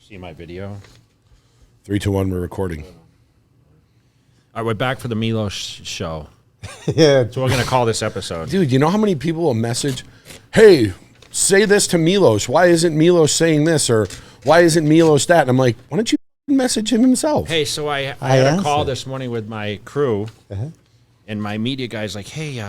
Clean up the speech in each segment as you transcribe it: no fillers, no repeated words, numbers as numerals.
See my video? 3, 2, 1, we're recording. All right, we're back for the Milos show. Yeah. So we're going to call this episode. Dude, you know how many people will message, hey, say this to Milos. Why isn't Milos saying this? Or why isn't Milos that? And I'm like, why don't you message him himself? Hey, so I had a call this morning with my crew, and my media guy's like, hey,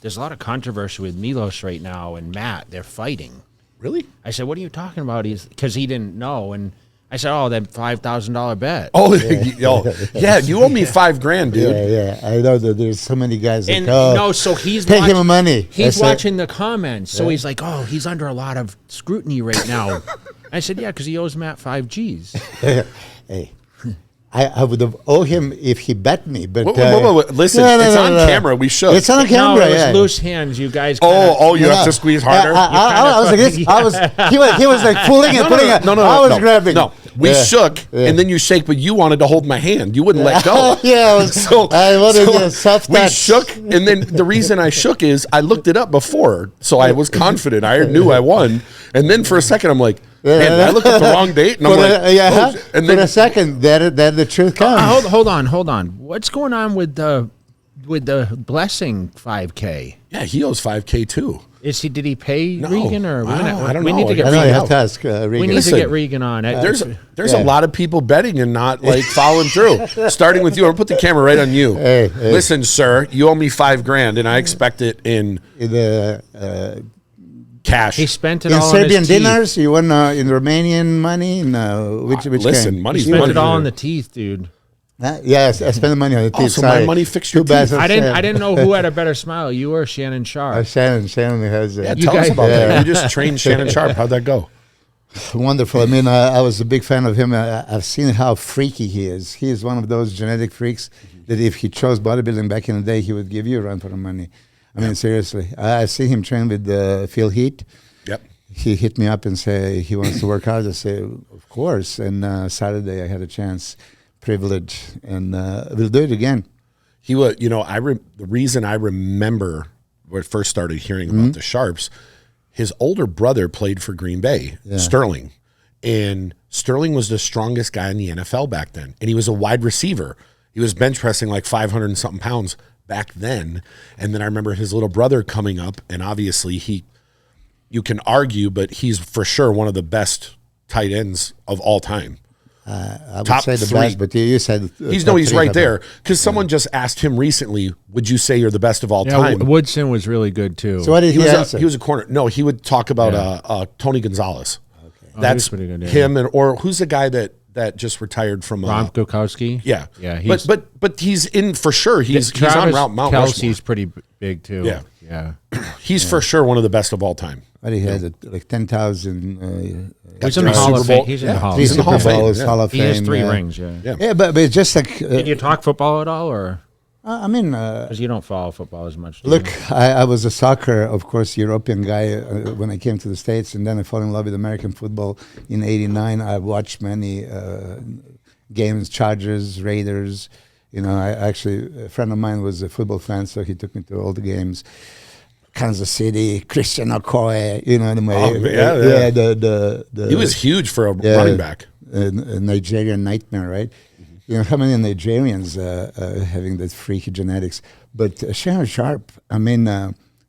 there's a lot of controversy with Milos right now and Matt. They're fighting. Really? I said, what are you talking about? Because he didn't know. And I said, oh, that $5,000 bet. Oh, yeah, you owe me $5,000, dude. Yeah. I know that there's so many guys that And no, so he's pay him money. He's watching the comments. So he's like, oh, he's under a lot of scrutiny right now. I said, yeah, because he owes Matt 5 Gs. Hey, I would have owed him if he bet me, but wait. Listen, it's on camera. We should. It's on camera. No, it was loose hands. You guys. You have to squeeze harder. I was like this. He was like pulling and pulling. I was grabbing. No, we shook, and then you shake, but you wanted to hold my hand. You wouldn't let go. Yeah, I wanted to soft touch. We shook, and then the reason I shook is I looked it up before, so I was confident. I knew I won, and then for a second I'm like, man, I looked at the wrong date, and I'm like, and then for a second, then the truth comes. Hold on. What's going on with the Blessing 5K? Yeah, he owes $5,000 too. Did he pay Regan or I don't know. We need to get I Regan. have to ask Regan. We need to get Regan on. There's a lot of people betting and not like following through. Starting with you, I'm gonna put the camera right on you. Hey. Listen, sir, you owe me $5,000, and I expect it in cash. He spent it in all Serbian on his teeth. dinars. You won in Romanian money. No, which listen, kind? money's He spent money. it all on the teeth, dude. Yes, I spent the money on the teeth. So my money fixed your teeth. I didn't know who had a better smile, you or Shannon Sharp. Shannon has Yeah, tell us about that. You just trained Shannon Sharp. How'd that go? Wonderful. I mean, I was a big fan of him. I've seen how freaky he is. He is one of those genetic freaks that if he chose bodybuilding back in the day, he would give you a run for the money. I mean, seriously. I see him train with Phil Heath. Yep. He hit me up and say he wants to work out. I say, of course. And Saturday I had a chance, privilege, and we'll do it again. He was, the reason I remember when I first started hearing about the Sharps, his older brother played for Green Bay, Sterling. And Sterling was the strongest guy in the NFL back then. And he was a wide receiver. He was bench pressing like 500 and something pounds back then. And then I remember his little brother coming up, and obviously you can argue, but he's for sure one of the best tight ends of all time. I would Top say the 3. best, but you said he's right there. Because someone just asked him recently, would you say you're the best of all time? Woodson was really good too. So what did he answer? He was a corner. No, he would talk about Tony Gonzalez. Okay. That's pretty good, him, or who's the guy that just retired from Ron Gokowski? Yeah. He's, but he's in for sure. He's on Mount Kelsey's Rushmore. pretty big too. Yeah. He's for sure one of the best of all time. But he had like 10,000. He's in the Hall of Fame. He's in the Hall of Fame. Hall of Fame. He has 3 rings. Yeah, but it's just like. Did you talk football at all, or? I mean, because you don't follow football as much. Look, I was a soccer, of course, European guy when I came to the States, and then I fell in love with American football in '89. I watched many games, Chargers, Raiders. A friend of mine was a football fan, so he took me to all the games. Kansas City, Christian Okoye, He was huge for a running back. A Nigerian nightmare, right? How many Nigerians having that freaky genetics? But Shannon Sharp, I mean,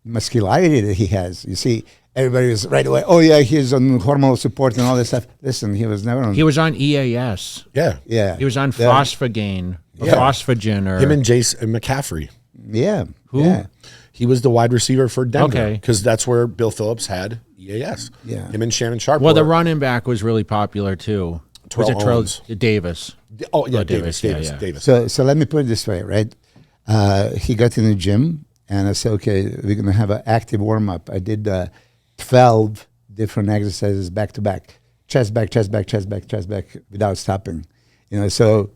muscularity that he has. You see, everybody was right away, oh yeah, he's on hormonal support and all this stuff. Listen, he was never on. He was on EAS. Yeah. He was on Phosphogain, or Phosphogen, or him and Jason McCaffrey. Yeah. Who? Yeah. He was the wide receiver for Denver. Okay. Because that's where Bill Phillips had EAS. Yeah. Him and Shannon Sharp. Well, the running back was really popular too. Terrell Owens. Davis. Oh, yeah, Davis. So let me put it this way, right? He got in the gym, and I said, okay, we're going to have an active warm-up. I did 12 different exercises back-to-back. Chest back, chest back, chest back, chest back, without stopping. So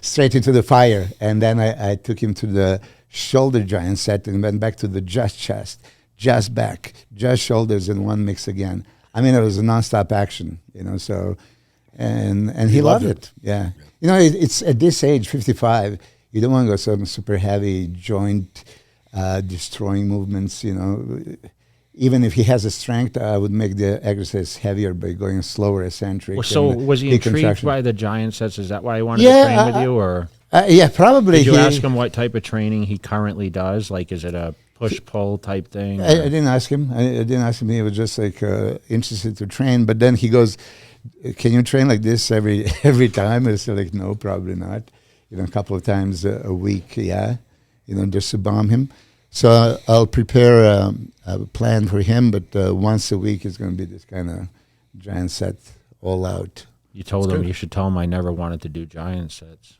straight into the fire. And then I took him to the shoulder giant set and went back to the just chest, just back, just shoulders in one mix again. I mean, it was a nonstop action, so... And he loved it. Yeah. It's at this age, 55, you don't want to go some super heavy joint destroying movements, even if he has the strength, I would make the exercise heavier by going slower eccentric. Well, so was he intrigued decontraction. by the giant sets? Is that why he wanted to train with you, or yeah, probably. did you ask him what type of training he currently does? Like, is it a push-pull type thing? I didn't ask him. I didn't ask him. He was just like interested to train. But then he goes, "Can you train like this every time?" I said, like, "No, probably not. A couple of times a week, yeah. Just to bomb him." So I'll prepare a plan for him. But once a week is going to be this kind of giant set all out. You told him you should tell him I never wanted to do giant sets.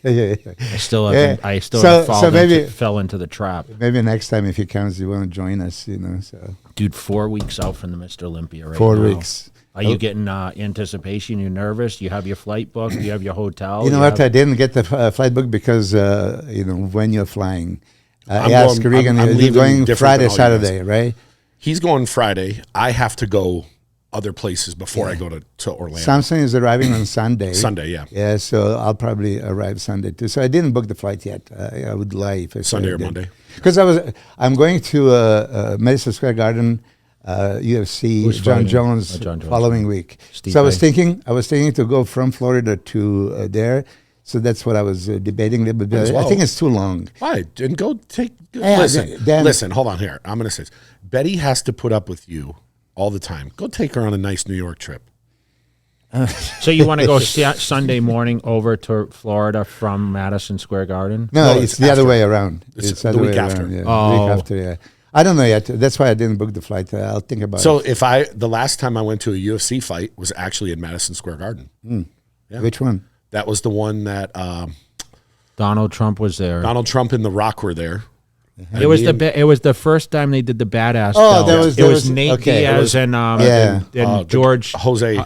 Yeah. I still have fell into the trap. Maybe next time if he comes, you want to join us, So Dude, 4 weeks out from the Mr. Olympia right 4 now. weeks. Are you getting anticipation? You nervous? You have your flight booked? You have your hotel? You know what? I didn't get the flight book because when you're flying, I asked Regan, you're going Friday, Saturday, right? He's going Friday. I have to go other places before I go to Orlando. Samson is arriving on Sunday. Sunday, yeah. Yeah, so I'll probably arrive Sunday too. So I didn't book the flight yet. I would lie if I said Sunday I or did. Monday. Because I'm going to Madison Square Garden, UFC, Who's John fighting? Jones, John Jones. following week. Steve So I was Bay. thinking to go from Florida to there. So that's what I was debating a little bit. Well. I think it's too long. Why? And go take. Yeah, listen. Hold on here. I'm going to say this. Betty has to put up with you all the time. Go take her on a nice New York trip. So you want to go Sunday morning over to Florida from Madison Square Garden? No, No, it's it's the other after. way around. It's the the other week way after. around, yeah. Oh. The week after, yeah. I don't know yet. That's why I didn't book the flight. I'll think about So it. the last time I went to a UFC fight was actually in Madison Square Garden. Yeah. Which one? That was the one that Donald Trump was there. Donald Trump and The Rock were there. It was the first time they did the badass. Oh, belt. there was- it there was was- Nate okay. Diaz It was- and George Jose.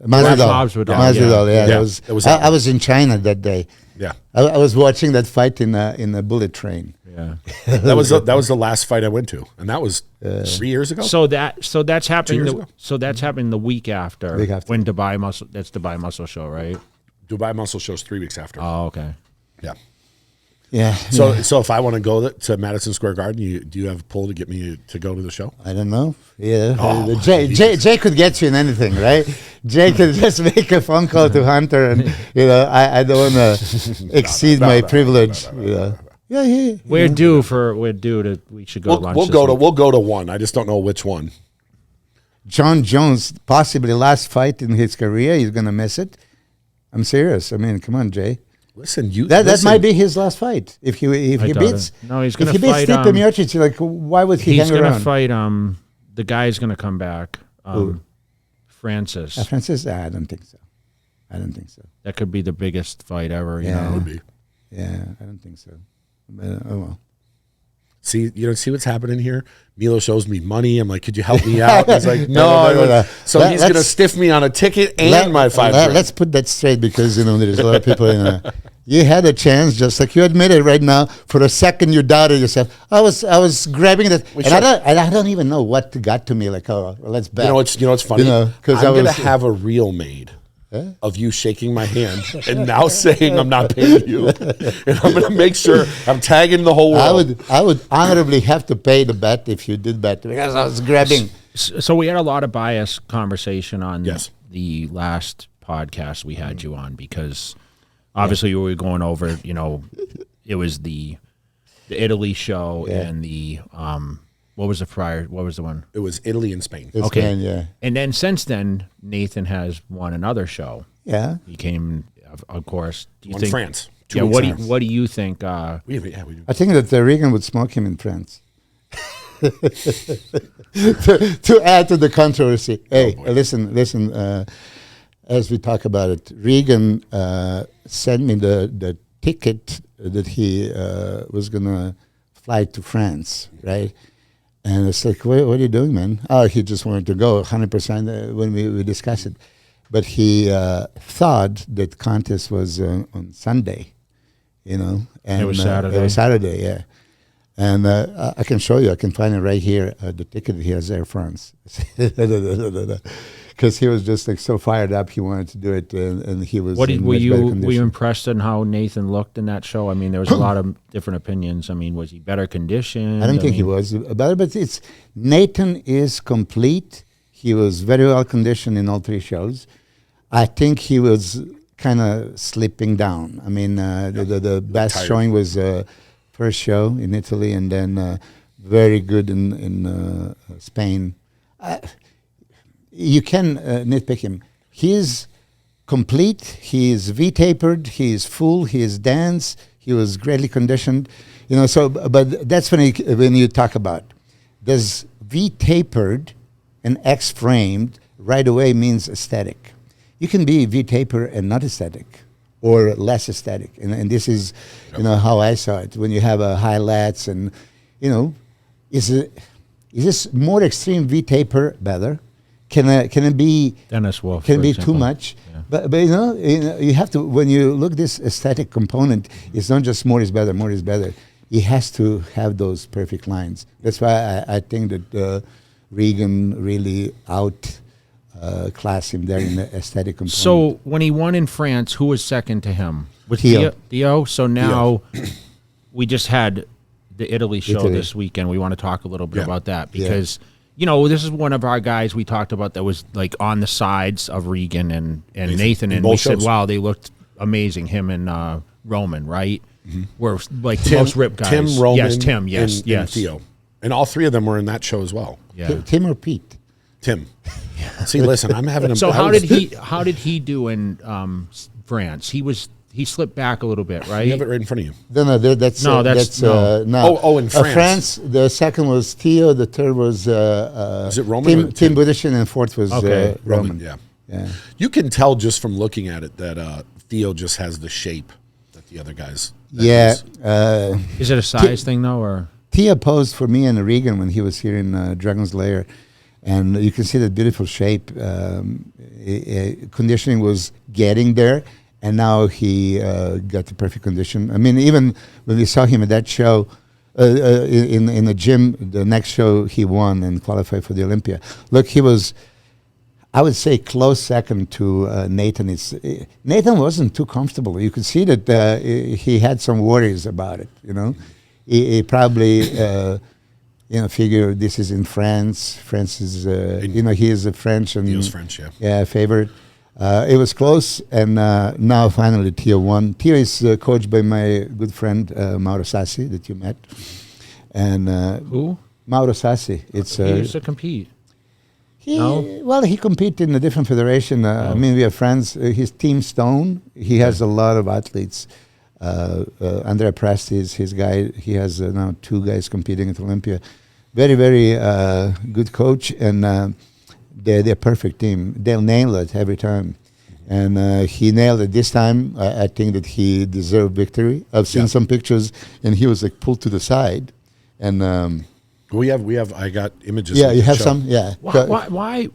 Masvidal. Masvidal, Yeah, Yeah, that it was I was in China that day. Yeah, I was watching that fight in a bullet train. Yeah. that was the last fight I went to, and that was 3 years ago. So that's happening. years ago. So that's happening the week after. Week after. When Dubai Muscle. That's Dubai Muscle Show, right? Dubai Muscle Show's 3 weeks after. Oh, okay. Yeah. Yeah. So if I want to go to Madison Square Garden, do you have a pull to get me to go to the show? I don't know. Yeah. Oh, Jay could get you in anything, right? Jay could just make a phone call to Hunter, and I don't want to exceed my privilege. Yeah. We're due to. We should go to lunch. We'll go to one. I just don't know which one. John Jones, possibly last fight in his career. He's gonna miss it. I'm serious. I mean, come on, Jay. Listen, That might be his last fight if he doubt beats. it. No, he's If gonna he beats fight, Stipe Miocic, like why would he He's hang gonna around? fight. The guy's gonna come back. Francis. Francis? I don't think so. That could be the biggest fight ever. You Yeah. know. Would be. Yeah, I don't think so. But, oh well. See what's happening here? Milo shows me money. I'm like, could you help me out? He's like, no. So he's going to stiff me on a ticket and my $5,000. Let's put that straight because there's a lot of people. You had a chance, just like you admitted right now. For a second, you doubted yourself. I was grabbing that, and I don't even know what got to me. Like, oh, well, let's bet. You know what's funny? Because I'm going to have a reel made of you shaking my hand and now saying I'm not paying you, and I'm going to make sure I'm tagging the whole world. I would honorably have to pay the bet if you did bet because I was grabbing. So we had a lot of bias conversation on Yes. the last podcast we had you on because obviously we were going over, it was the Italy show and the what was the one? It was Italy and Spain. It's Okay. fine, yeah. And then since then, Nathan has won another show. Yeah. He came, of course. Do you Won think France. Yeah. What do you think? We do. I think that Reagan would smoke him in France. to add to the controversy. Hey, listen. As we talk about it, Reagan sent me the ticket that he was going to fly to France, right? And it's like, what are you doing, man? Oh, he just wanted to go 100% when we discussed it. But he thought that contest was on Sunday, And it was Saturday. It was Saturday, yeah. And I can show you. I can find it right here. The ticket he has Air France. because he was just like so fired up. He wanted to do it, and he was. Were in much better you condition. impressed in how Nathan looked in that show? I mean, there was a lot of different opinions. I mean, was he better conditioned? I don't think he was better, but it's Nathan is complete. He was very well conditioned in all three shows. I think he was kind of slipping down. I mean, the best tired. showing was first show in Italy, and then very good in Spain. You can nitpick him. He is complete. He is V-tapered. He is full. He is dense. He was greatly conditioned. You know, so but that's when you talk about does V-tapered and X-framed right away means aesthetic. You can be V-taper and not aesthetic, or less aesthetic, and this is, you know, how I saw it. When you have a high lats, and you know, is this more extreme V-taper better? Can it be Dennis Wolf? Can it for be example. too much? Yeah. But you know you have to, when you look this aesthetic component, it's not just more is better. More is better. He has to have those perfect lines. That's why I think that Regan really class him there in the aesthetic component. So when he won in France, who was second to him? Was Theo. Theo? So now we just had the Italy show Italy. this weekend. We want to talk a little bit Yeah. about that because, you know, this is one of our guys we talked about that was like on the sides of Regan and Nathan. In And both we said, shows. wow, they looked amazing, him and Roman, right? We're like the Tim, most ripped guys. Tim, Roman, yes, Tim, yes, and yes. Theo. And all three of them were in that show as well. Yeah. Tim or Pete? Tim. See, listen, I'm having a... So I how was- did he do in France? He slipped back a little bit, right? You have it right in front of you. No, that's No, that's- no. Oh, in France. France. The second was Theo. The third was Is it Roman or Tim Tim? Budishin, and fourth was Okay. Roman. Yeah. Yeah. You can tell just from looking at it that Theo just has the shape that the other guys... that Yeah. he's- Is it a size thing though, or Tia posed for me and Regan when he was here in Dragon's Lair, and you can see that beautiful shape. Conditioning was getting there, and now he got the perfect condition. I mean, even when we saw him at that show in the gym, the next show he won and qualified for the Olympia. Look, he was, I would say, close second to Nathan. Nathan wasn't too comfortable. You could see that he had some worries about it. You know, he probably figure this is in France. France is he is a French and Theo's French, yeah. favorite. It was close, and now finally Theo won. Theo is coached by my good friend Mauro Sassi that you met, and who? Mauro Sassi. It's He used to compete. well, he competed in a different federation. I mean, we are friends. His team Stone. He has a lot of athletes. Andrea Presti is his guy. He has now 2 guys competing at Olympia. Very, very good coach, and they're a perfect team. They'll nail it every time. And he nailed it this time. I think that he deserved victory. I've seen some pictures, and he was like pulled to the side. And We have. I got images. yeah, we you can have show. some. Yeah. Why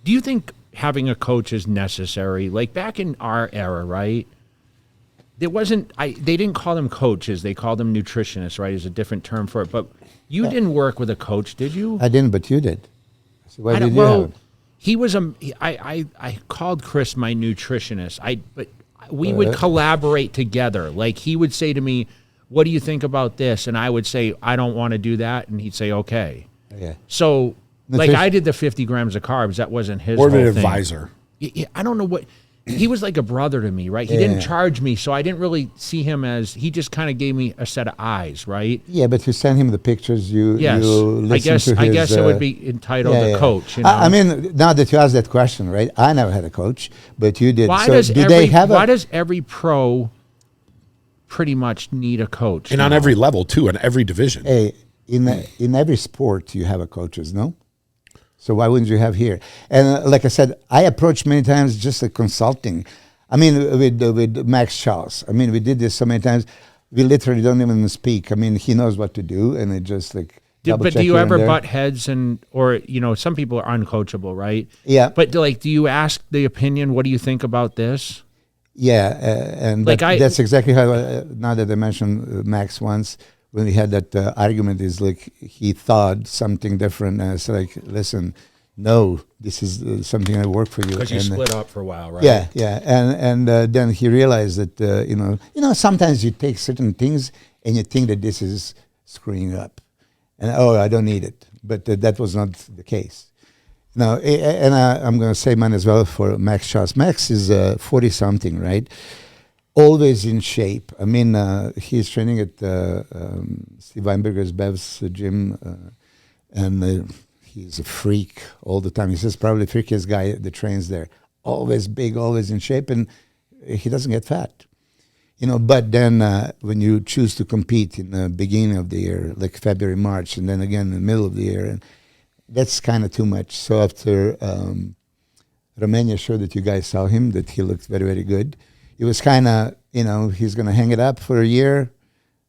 do you think having a coach is necessary? Like back in our era, right? There wasn't. They didn't call them coaches. They called them nutritionists, right? Is a different term for it. But you didn't work with a coach, did you? I didn't, but you did. So why I did don't- you well, have? he was I called Chris my nutritionist. But we would collaborate together. Like he would say to me, "What do you think about this?" And I would say, "I don't want to do that," and he'd say, "Okay." Yeah. So, like Nutrition- I did the 50 grams of carbs. That wasn't his Or whole an thing. advisor. Yeah, I don't know what. He was like a brother to me, right? He didn't Yeah. charge me, so I didn't really see him as. He just kind of gave me a set of eyes, right? Yeah, but you send him the pictures. You Yes, you listen I guess. to I his, guess it would be entitled yeah, a yeah. coach. You know? I mean, now that you asked that question, right? I never had a coach, but you did. why so does do every they have why does every pro pretty much need a coach? And now? on every level, too, in every division. in every sport you have a coaches, no? So why wouldn't you have here? And like I said, I approached many times just like consulting. I mean, with Max Charles. I mean, we did this so many times. We literally don't even speak. I mean, he knows what to do, and it just like. But do you ever butt heads or some people are uncoachable, right? Yeah. But do you ask the opinion? What do you think about this? Yeah, and Like that's exactly how. Now that I mentioned Max once, when we had that argument, is like he thought something different. And it's like, listen, no, this is something that work for you. Because you And, split up for a while, right? Yeah. And then he realized that, sometimes you take certain things and you think that this is screwing up. And, I don't need it. But that was not the case. Now, and I'm going to say mine as well for Max Schaus. Max is 40-something, right? Always in shape. I mean, he's training at Steve Weinberger's Bev's gym, and he's a freak all the time. He's just probably the freakiest guy that trains there. Always big, always in shape, and he doesn't get fat. But then when you choose to compete in the beginning of the year, like February, March, and then again in the middle of the year, and that's kind of too much. So after Romania showed that you guys saw him, that he looked very, very good. It was kind of, he's going to hang it up for a year.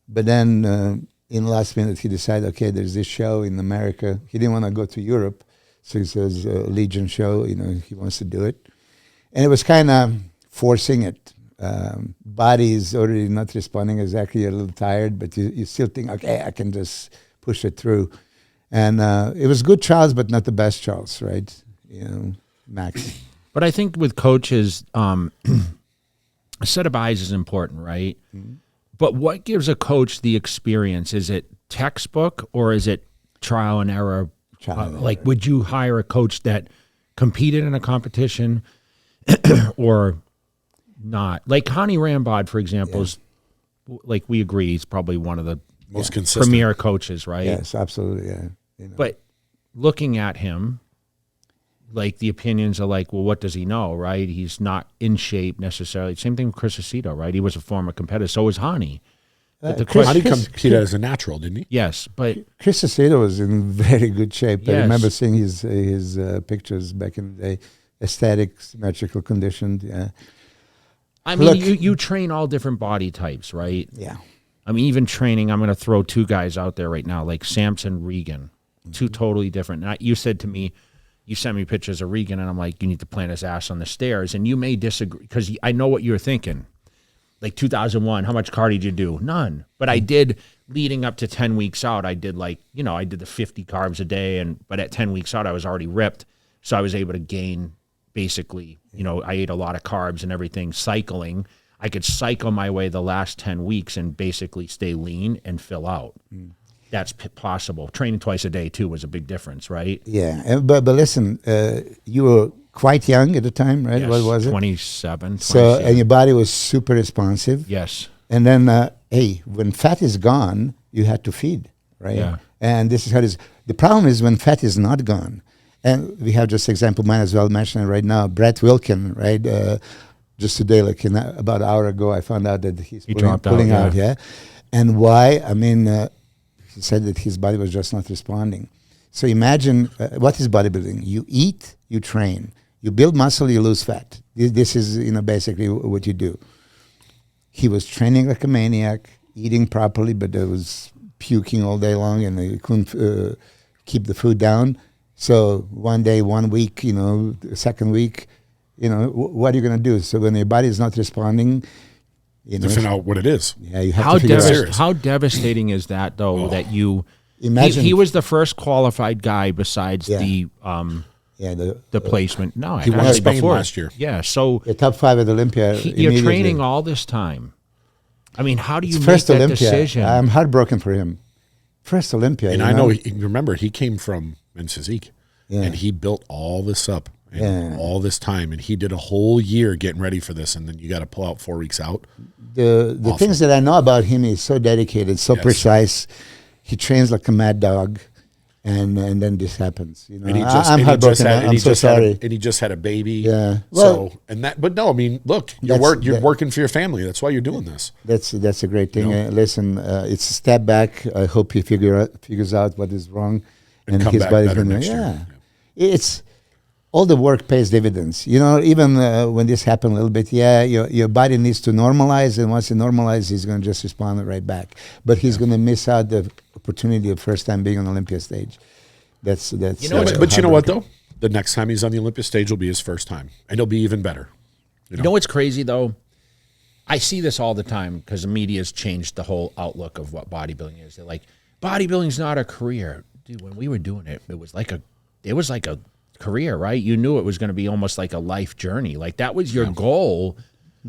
But then in the last minute, he decided, okay, there's this show in America. He didn't want to go to Europe. So he says, Legion show, he wants to do it. And it was kind of forcing it. Body is already not responding exactly. You're a little tired, but you still think, okay, I can just push it through. And it was good trials, but not the best trials, right? Max. But I think with coaches, a set of eyes is important, right? Mm-hmm. But what gives a coach the experience? Is it textbook or is it trial and error? Like, would you hire a coach that competed in a competition or not? Like Hani Rambod, for example, is, like, we agree, he's probably one of the most consistent premier coaches, right? Yes, absolutely, yeah. But looking at him, like, the opinions are like, well, what does he know, right? He's not in shape necessarily. Same thing with Chris Aceto, right? He was a former competitor. So was Hani. Hani competed as a natural, didn't he? Yes, but Chris Aceto was in very good shape. Yes. I remember seeing his pictures back in the day. Aesthetic, symmetrical conditioned, yeah. I mean, you train all different body types, right? Yeah. I mean, even training, I'm going to throw two guys out there right now, like Samson Regan, two totally different. Now, you said to me, you sent me pictures of Regan, and I'm like, you need to plant his ass on the stairs. And you may disagree, because I know what you're thinking. Like 2001, how much cardio did you do? None. But I did, leading up to 10 weeks out, I did I did the 50 carbs a day. But at 10 weeks out, I was already ripped. So I was able to gain, basically, I ate a lot of carbs and everything, cycling. I could cycle my way the last 10 weeks and basically stay lean and fill out. That's possible. Training twice a day, too, was a big difference, right? Yeah, but listen, you were quite young at the time, right? Yes, What was it? 27. So, and your body was super responsive. Yes. And then, when fat is gone, you had to feed, right? Yeah. And this is how it is. The problem is when fat is not gone. And we have just example, mine as well, mentioned right now, Brett Wilkin, right? Just today, like about an hour ago, I found out that he's pulling out, yeah. And why? I mean, he said that his body was just not responding. So imagine what is bodybuilding? You eat, you train. You build muscle, you lose fat. This is, basically what you do. He was training like a maniac, eating properly, but there was puking all day long, and he couldn't keep the food down. So one day, 1 week, the second week, what are you going to do? So when your body is not responding, to find out what it is. Yeah, you have to figure it out. How devastating is that, though, that you imagine he was the first qualified guy besides the placement. No, he won Spain last year. Yeah, so the top 5 at Olympia. You're training all this time. I mean, how do you make first that Olympia decision? I'm heartbroken for him. First Olympia, and I know. Remember, he came from Menzies, and he built all this up and all this time, and he did a whole year getting ready for this, and then you got to pull out 4 weeks out. The things that I know about him, he's so dedicated, so precise. He trains like a mad dog, and then this happens. I'm heartbroken. I'm so sorry. And he just had a baby. Yeah. Well, but no, I mean, look, you're working for your family. That's why you're doing this. That's a great thing. Listen, it's a step back. I hope he figures out what is wrong, and his body's going to. Yeah, it's. All the work pays dividends. Even when this happened a little bit, your body needs to normalize, and once it normalizes, he's going to just respond right back. But he's going to miss out the opportunity of first time being on the Olympia stage. That's. But you know what though? The next time he's on the Olympia stage will be his first time, and he'll be even better. You know what's crazy though? I see this all the time because the media's changed the whole outlook of what bodybuilding is. They're like, bodybuilding's not a career, dude. When we were doing it, it was like a career, right? You knew it was going to be almost like a life journey. Like that was your goal.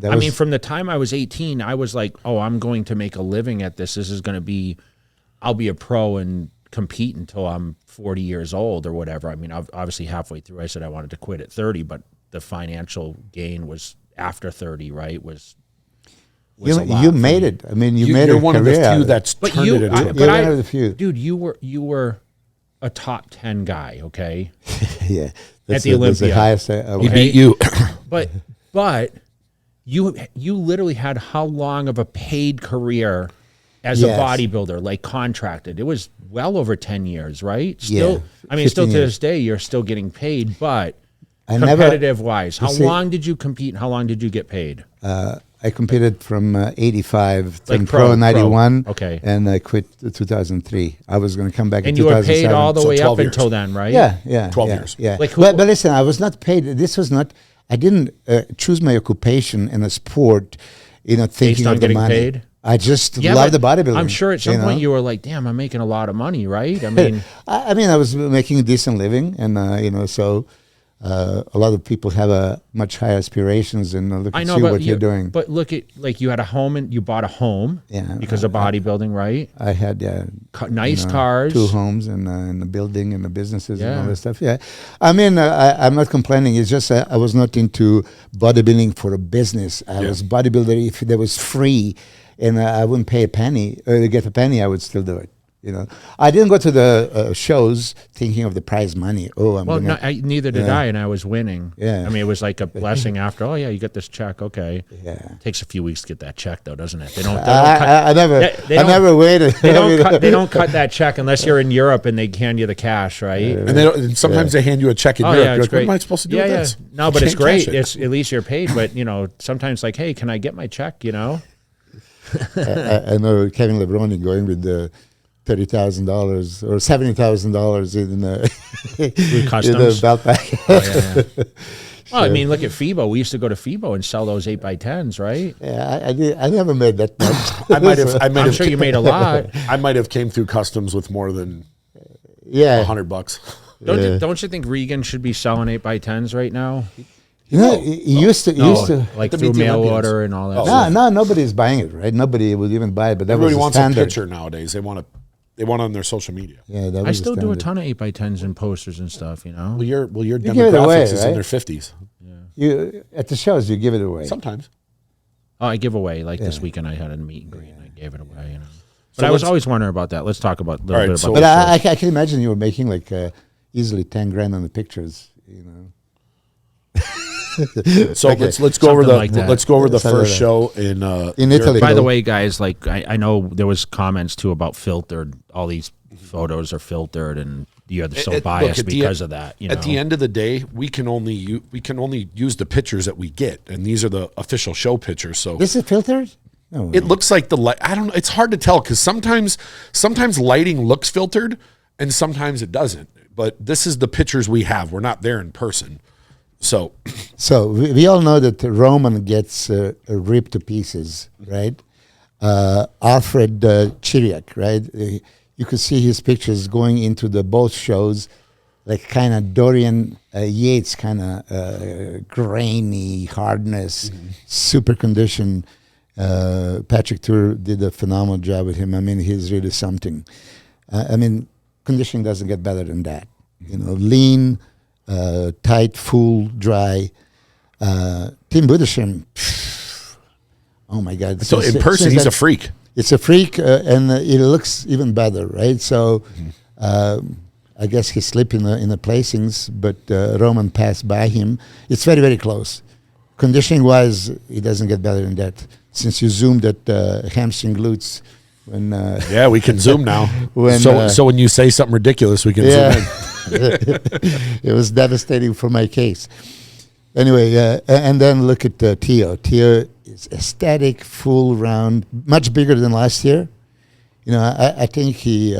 I mean, from the time I was 18, I was like, oh, I'm going to make a living at this. This is going to be, I'll be a pro and compete until I'm 40 years old or whatever. I mean, obviously halfway through, I said I wanted to quit at 30, but the financial gain was after 30 right? Was a lot you made it. I mean, you're You're one of the few that's turned it into. But one of the few. Dude, you were a top 10 guy, okay? Yeah. At the Olympia. The highest He beat you. But you literally had how long of a paid career as a bodybuilder, like contracted? It was well over 10 years, right? Still, I mean, still to this day, you're still getting paid, but competitive-wise, how long did you compete and how long did you get paid? I competed from 85 Like to pro 91. Okay. And I quit 2003. I was going to come back in And you 2007. were paid all the So way 12 up years. until then, right? Yeah. 12 years. Yeah. Like but listen, I was not paid. This was not, I didn't choose my occupation in a sport, thinking on of the getting money. paid? I just Yeah, love the but bodybuilding. I'm sure at some point you were like, damn, I'm making a lot of money, right? I mean, I mean, I was making a decent living, and so a lot of people have a much higher aspirations and look I and know, see but what you're doing. But look at, like, you had a home and you bought a home because of bodybuilding, right? I had Nice cars. 2 homes and the building and the businesses and all Yeah. that stuff. Yeah, I mean, I'm not complaining. It's just I was not into bodybuilding for a business. I was bodybuilder if it was free, and I wouldn't pay a penny or to get a penny. I would still do it. I didn't go to the shows thinking of the prize money. Oh, I'm Well, gonna, neither did I, and I was winning. Yeah. I mean, it was like a blessing after, oh, yeah, you get this check, okay. Yeah. Takes a few weeks to get that check, though, doesn't it? They don't I never waited. they don't cut that check unless you're in Europe and they hand you the cash, right? And sometimes they hand you a check in Europe. You're it's like, great. what am I supposed to do with this? No, but You it's can't great. cash it. It's at least you're paid. But sometimes like, hey, can I get my check? I know Kevin Lebroni going with the $30,000 or $70,000 in the customs. belt bag. Well, I mean, look at FIBO. We used to go to FIBO and sell those 8x10s, right? Yeah, I never made that much. I'm sure you made a lot. I might have came through customs with more than $100. Don't you think Regan should be selling 8x10s right now? He used to Like To through meet the mail Olympians. order and all that. No, nobody's buying it, right? Nobody would even buy it, but that Everybody was wants a standard. a picture nowadays. They want it on their social media. Yeah, that was I still do a standard. ton of 8x10s and posters and stuff, Well, your give it demographics away, is in right? their 50s. You at the shows, you give it away. Sometimes. Oh, I give away. Like this weekend, I had a meet and greet, and I gave it away. But So I was let's- always wondering about that. Let's talk about a little bit about so- But this. I can imagine you were making like easily 10 grand on the pictures. So let's go over Something like that. let's go over the Something first like show In Italy. By the way, guys, like I know there was comments too about filtered. All these photos are filtered, and you're so Look, biased at the because e- of that. At the end of the day, we can only use the pictures that we get, and these are the official show pictures. So This is filtered? No. it looks like the light. I don't know. It's hard to tell because sometimes lighting looks filtered, and sometimes it doesn't. But this is the pictures we have. We're not there in person. So we all know that Roman gets ripped to pieces, right? Alfred Chiriac, right? You could see his pictures going into the both shows, like kind of Dorian Yates, kind of grainy hardness, super condition. Patrick Tour did a phenomenal job with him. I mean, he's really something. I mean, conditioning doesn't get better than that. Lean, tight, full, dry. Tim Budishim, oh my God. so in person, he's a freak. It's a freak, and it looks even better, right? So I guess he slipped in the placings, but Roman passed by him. It's very, very close. Conditioning-wise, it doesn't get better than that. Since you zoomed at hamstring glutes, when Yeah, we can zoom now. When, so when you say something ridiculous, we can zoom in. it was devastating for my case. Anyway, and then look at Tio. Tio is aesthetic, full round, much bigger than last year. I think he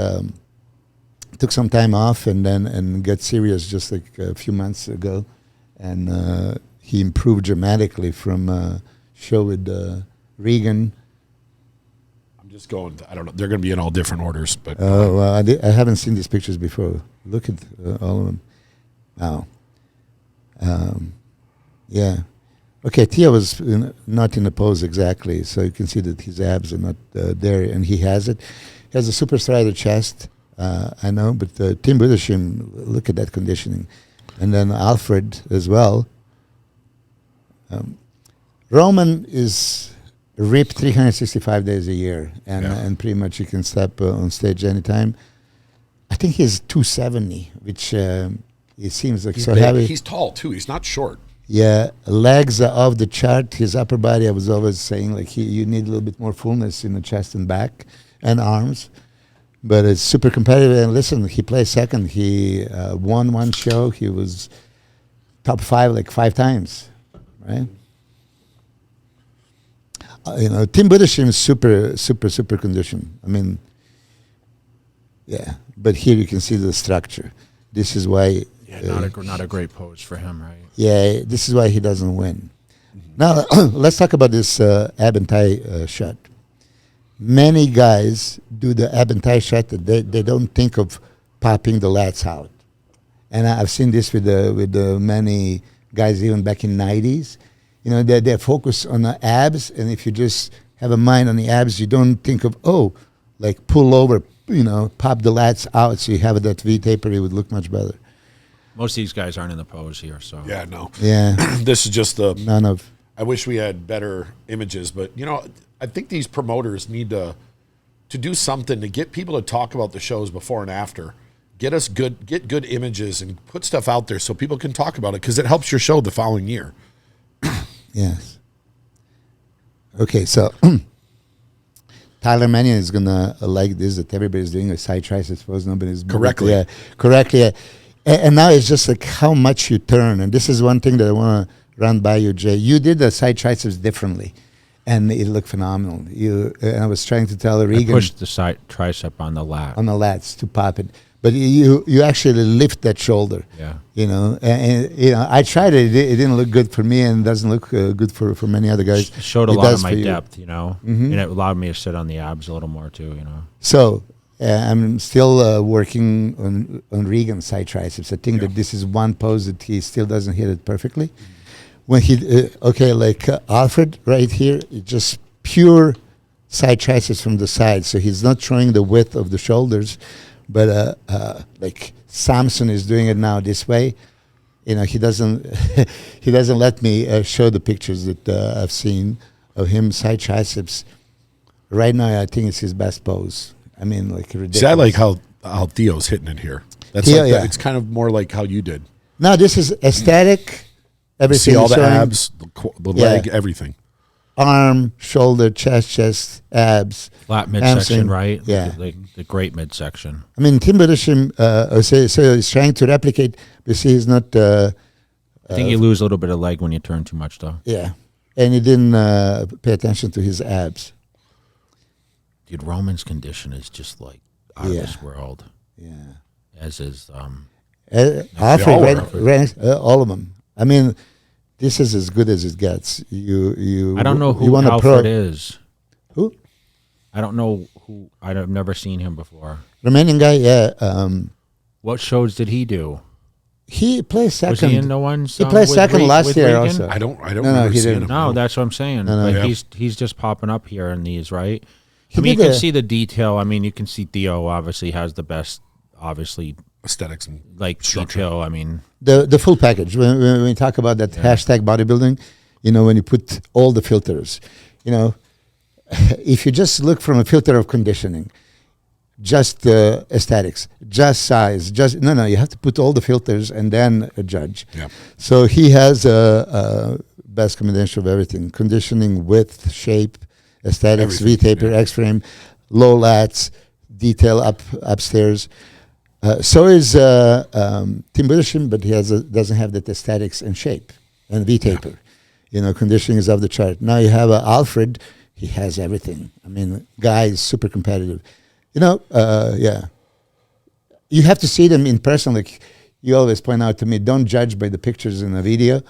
took some time off and got serious just like a few months ago, and he improved dramatically from show with Regan. I'm just going. I don't know. They're going to be in all different orders, but Oh, well, I haven't seen these pictures before. Look at all of them. Wow. Yeah. Okay, Tia was not in the pose exactly, so you can see that his abs are not there, and he has it. He has a super strider chest, I know, but Tim Budashim, look at that conditioning. And then Alfred as well. Roman is ripped 365 days a year, and pretty much you can step on stage anytime. I think he's 270, which it seems like He's so big. heavy. He's tall too. He's not short. Yeah, legs are off the chart. His upper body, I was always saying, like you need a little bit more fullness in the chest and back and arms. But it's super competitive. And listen, he plays second. He won one show. He was top 5 like 5 times, right? Tim Budashim is super conditioned. I mean, yeah. But here you can see the structure. This is why. Yeah, not a great pose for him, right? Yeah, this is why he doesn't win. Now, let's talk about this ab and thigh shot. Many guys do the ab and thigh shot that they don't think of popping the lats out. And I've seen this with the many guys even back in 90s. They focus on the abs, and if you just have a mind on the abs, you don't think of, like pull over, pop the lats out so you have that V-taper, it would look much better. Most of these guys aren't in the pose here, so. Yeah, no. Yeah. This is just the. None of. I wish we had better images, but I think these promoters need to do something to get people to talk about the shows before and after. Get good images and put stuff out there so people can talk about it because it helps your show the following year. Yes. Okay, so Tyler Mannion is gonna like this that everybody's doing a side triceps pose. Nobody's Correctly. Yeah, correctly. Yeah. And now it's just like how much you turn, and this is one thing that I want to run by you, Jay. You did the side triceps differently, and it looked phenomenal. And I was trying to tell Regan, I pushed the side tricep on the lat. on the lats to pop it, but you actually lift that shoulder. Yeah. And I tried it. It didn't look good for me, and it doesn't look good for many other guys. It showed a It lot does of my for you. depth, and it allowed me to sit on the abs a little more too, So I'm still working on Regan's side triceps. I think that this is one pose that he still doesn't hit it perfectly. When he Alfred right here, it's just pure side triceps from the side, so he's not showing the width of the shoulders, but like Samson is doing it now this way. He doesn't he doesn't let me show the pictures that I've seen of him side triceps. Right now, I think it's his best pose. I mean, like ridiculous. See, I like how Theo's hitting it here. That's Theo, like yeah. It's kind of more like how you did. No, this is aesthetic. Everything See all is the showing. abs, the leg, everything. Arm, shoulder, chest, abs. Flat midsection, hamstring. right? Yeah. The great midsection. I mean, Tim Budashim, so he's trying to replicate, but see, he's not. I think you lose a little bit of leg when you turn too much, though. Yeah, and he didn't pay attention to his abs. Dude, Roman's condition is just like out of this world. Yeah. As is Alfred, all of them. I mean, this is as good as it gets. I don't know who want Alfred is. Who? I don't know who. I've never seen him before. Romanian guy, yeah. What shows did he do? He plays second. Was he in the ones? He played second last year Regan? also. I don't No, remember he seeing didn't. him. No, that's what I'm saying. No, Like yeah. he's just popping up here in these, right? He I mean, you did can a- see the detail. I mean, you can see Theo obviously has the best, obviously, Aesthetics and like structure. detail. I mean, The full package. When we talk about that hashtag bodybuilding, when you put all the filters, if you just look from a filter of conditioning, just aesthetics, just size, you have to put all the filters and then judge. Yeah. So he has a best combination of everything: conditioning, width, shape, aesthetics, Everything, V-taper, X-frame, low lats, detail upstairs. So is Tim Budashim, but he doesn't have that aesthetics and shape and V-taper. Conditioning is off the chart. Now you have Alfred. He has everything. I mean, guy is super competitive. Yeah. You have to see them in person. Like you always point out to me, don't judge by the pictures in the video.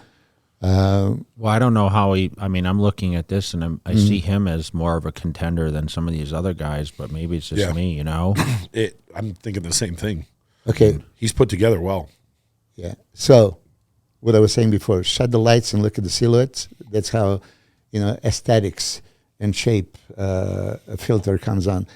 well, I don't know how I'm looking at this and I see him as more of a contender than some of these other guys, but maybe it's just me, I'm thinking the same thing. Okay. He's put together well. Yeah. So what I was saying before. Shut the lights and look at the silhouettes. That's how, aesthetics and shape filter comes on.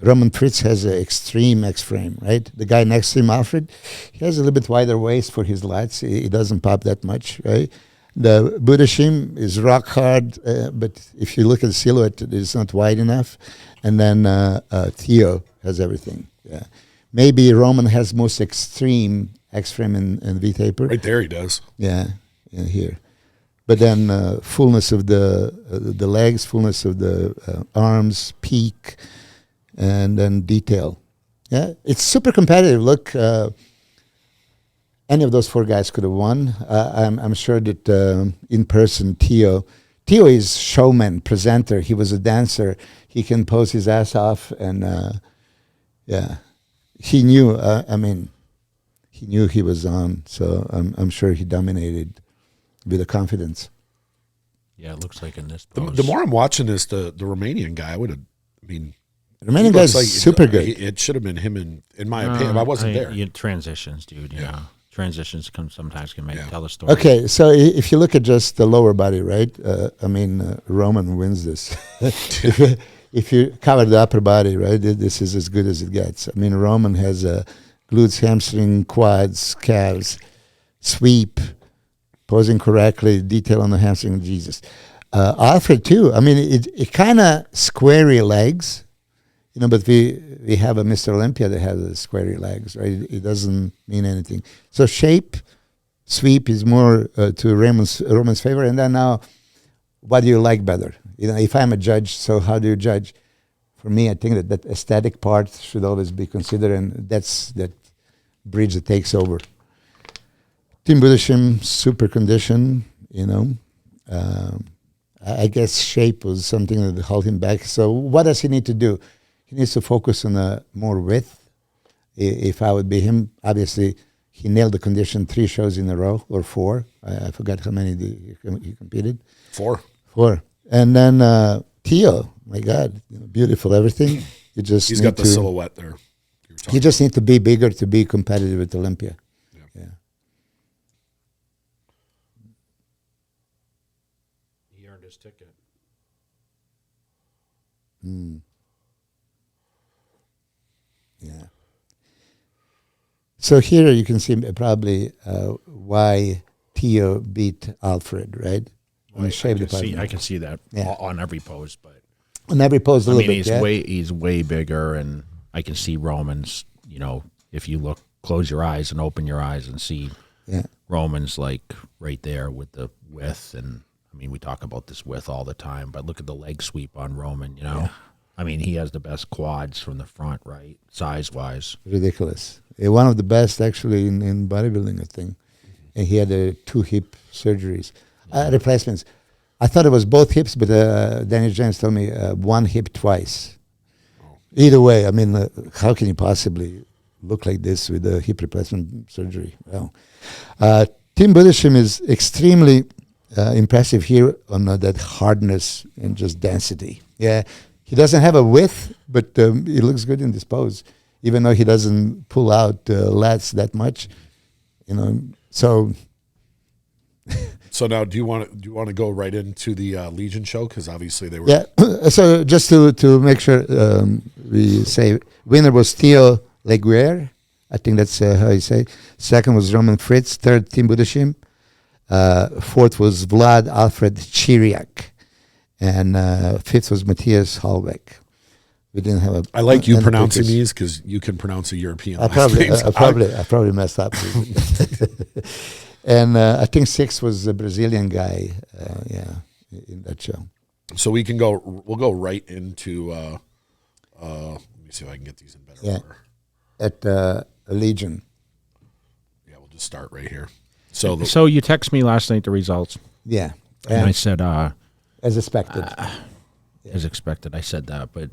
Roman Fritz has an extreme X-frame, right? The guy next to him, Alfred, he has a little bit wider waist for his lats. He doesn't pop that much, right? The Budashim is rock hard, but if you look at the silhouette, it's not wide enough. And then Theo has everything. Yeah, maybe Roman has most extreme X-frame and V-taper. Right there he does. Yeah, here. But then fullness of the legs, fullness of the arms, peak, and then detail. Yeah, it's super competitive. Look, any of those four guys could have won. I'm sure that in person, Theo is showman, presenter. He was a dancer. He can pose his ass off, and he knew. He knew he was on. So I'm sure he dominated with the confidence. Yeah, it looks like in this pose. The more I'm watching this, the Romanian guy, The Romanian guy's like, super good. It should have been him, in my opinion. I wasn't there. Transitions, dude. Yeah. Transitions sometimes can tell a story. Okay, so if you look at just the lower body, right? Roman wins this. if you cover the upper body, right, this is as good as it gets. Roman has glutes, hamstring, quads, calves, sweep, posing correctly, detail on the hamstring, Jesus. Alfred too. It kind of squarey legs. But we have a Mr. Olympia that has squarey legs, right? It doesn't mean anything. So shape, sweep is more to Roman's favor. And then now, what do you like better? If I'm a judge, so how do you judge? For me, I think that aesthetic part should always be considered, and that's that bridge that takes over. Tim Budashim, super condition, I guess shape was something that held him back. So what does he need to do? He needs to focus on more width. If I would be him, obviously he nailed the condition 3 shows in a row, or 4. I forgot how many he competed. 4. And then Theo, my God, beautiful everything. He's got the silhouette there. You just need to be bigger to be competitive with Olympia. Yeah. He earned his ticket. Yeah. So here you can see probably why Theo beat Alfred, right? I can see that on every pose, but on every pose a little bit. He's way bigger, and I can see Roman's. If you close your eyes and open your eyes and see Roman's like right there with the width, and we talk about this width all the time, but look at the leg sweep on Roman. He has the best quads from the front, right? Size-wise. Ridiculous. One of the best, actually, in bodybuilding, I think. And he had 2 hip surgeries. Replacements. I thought it was both hips, but Danny James told me 1 hip twice. Either way, how can you possibly look like this with a hip replacement surgery? Well, Tim Budashim is extremely impressive here on that hardness and just density. Yeah. He doesn't have a width, but he looks good in this pose, even though he doesn't pull out lats that much. So. So now, do you want to go right into the Legion show, because obviously they were. Yeah. So just to make sure we say winner was Theo Leguer. I think that's how you say. Second was Roman Fritz. Third, Tim Budashim. Fourth was Vlad Alfred Chiriak. And fifth was Matthias Hallbeck. We didn't have I like you pronouncing these because you can pronounce a European I probably messed up. And I think 6th was a Brazilian guy. In that show. So we'll go right into. Let me see if I can get these in better order. At Legion. Yeah, we'll just start right here. So you text me last night the results. Yeah, and I said. As expected. As expected, I said that, but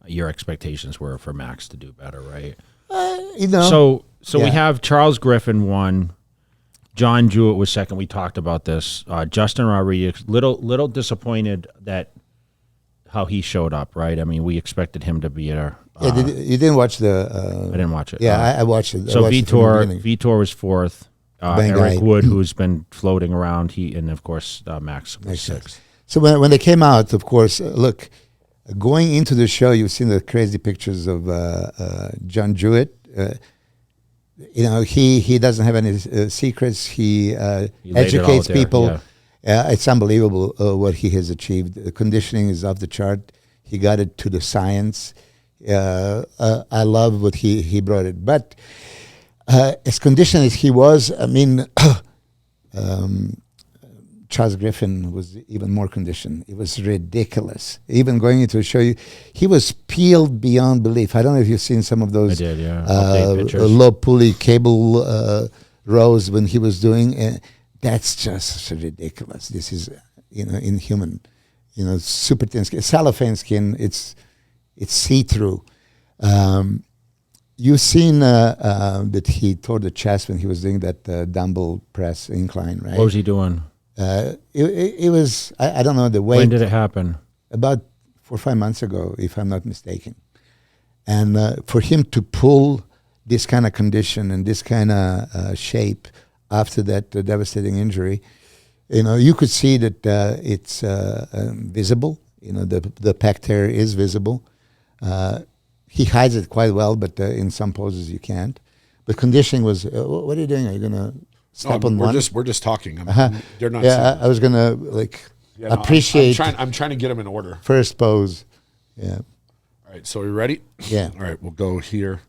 your expectations were for Max to do better, right? So we have Charles Griffin won, John Jewett was second. We talked about this. Justin Rodriguez, little disappointed that how he showed up, right? We expected him to be a. You didn't watch the. I didn't watch it. Yeah, I watched it. So Vitor was 4th. Bang Eric guy. Wood, who's been floating around. And of course, Max was Makes sense. sixth. So when they came out, of course, look, going into the show, you've seen the crazy pictures of John Jewett. He doesn't have any secrets. He laid it all educates there, people. yeah. It's unbelievable what he has achieved. The conditioning is off the chart. He got it to the science. I love what he brought it. But as conditioned as he was, I mean, Charles Griffin was even more conditioned. It was ridiculous. Even going into a show, he was peeled beyond belief. I don't know if you've seen some of those I did, yeah. Update pictures. low pulley cable rows when he was doing. That's just ridiculous. This is, inhuman. Super thin skin, cellophane skin. It's see-through. You've seen that he tore the chest when he was doing that dumbbell press incline, right? What was he doing? It was, I don't know the weight. When did it happen? About 4 or 5 months ago, if I'm not mistaken. And for him to pull this kind of condition and this kind of shape after that devastating injury, you could see that it's visible. The pec tear is visible. He hides it quite well, but in some poses you can't. But conditioning was, what are you doing? Are you going to step on one? We're just talking. They're not. Yeah, I was going to appreciate. I'm trying to get them in order. First pose. Yeah. All right, so are you ready? Yeah. All right, we'll go here.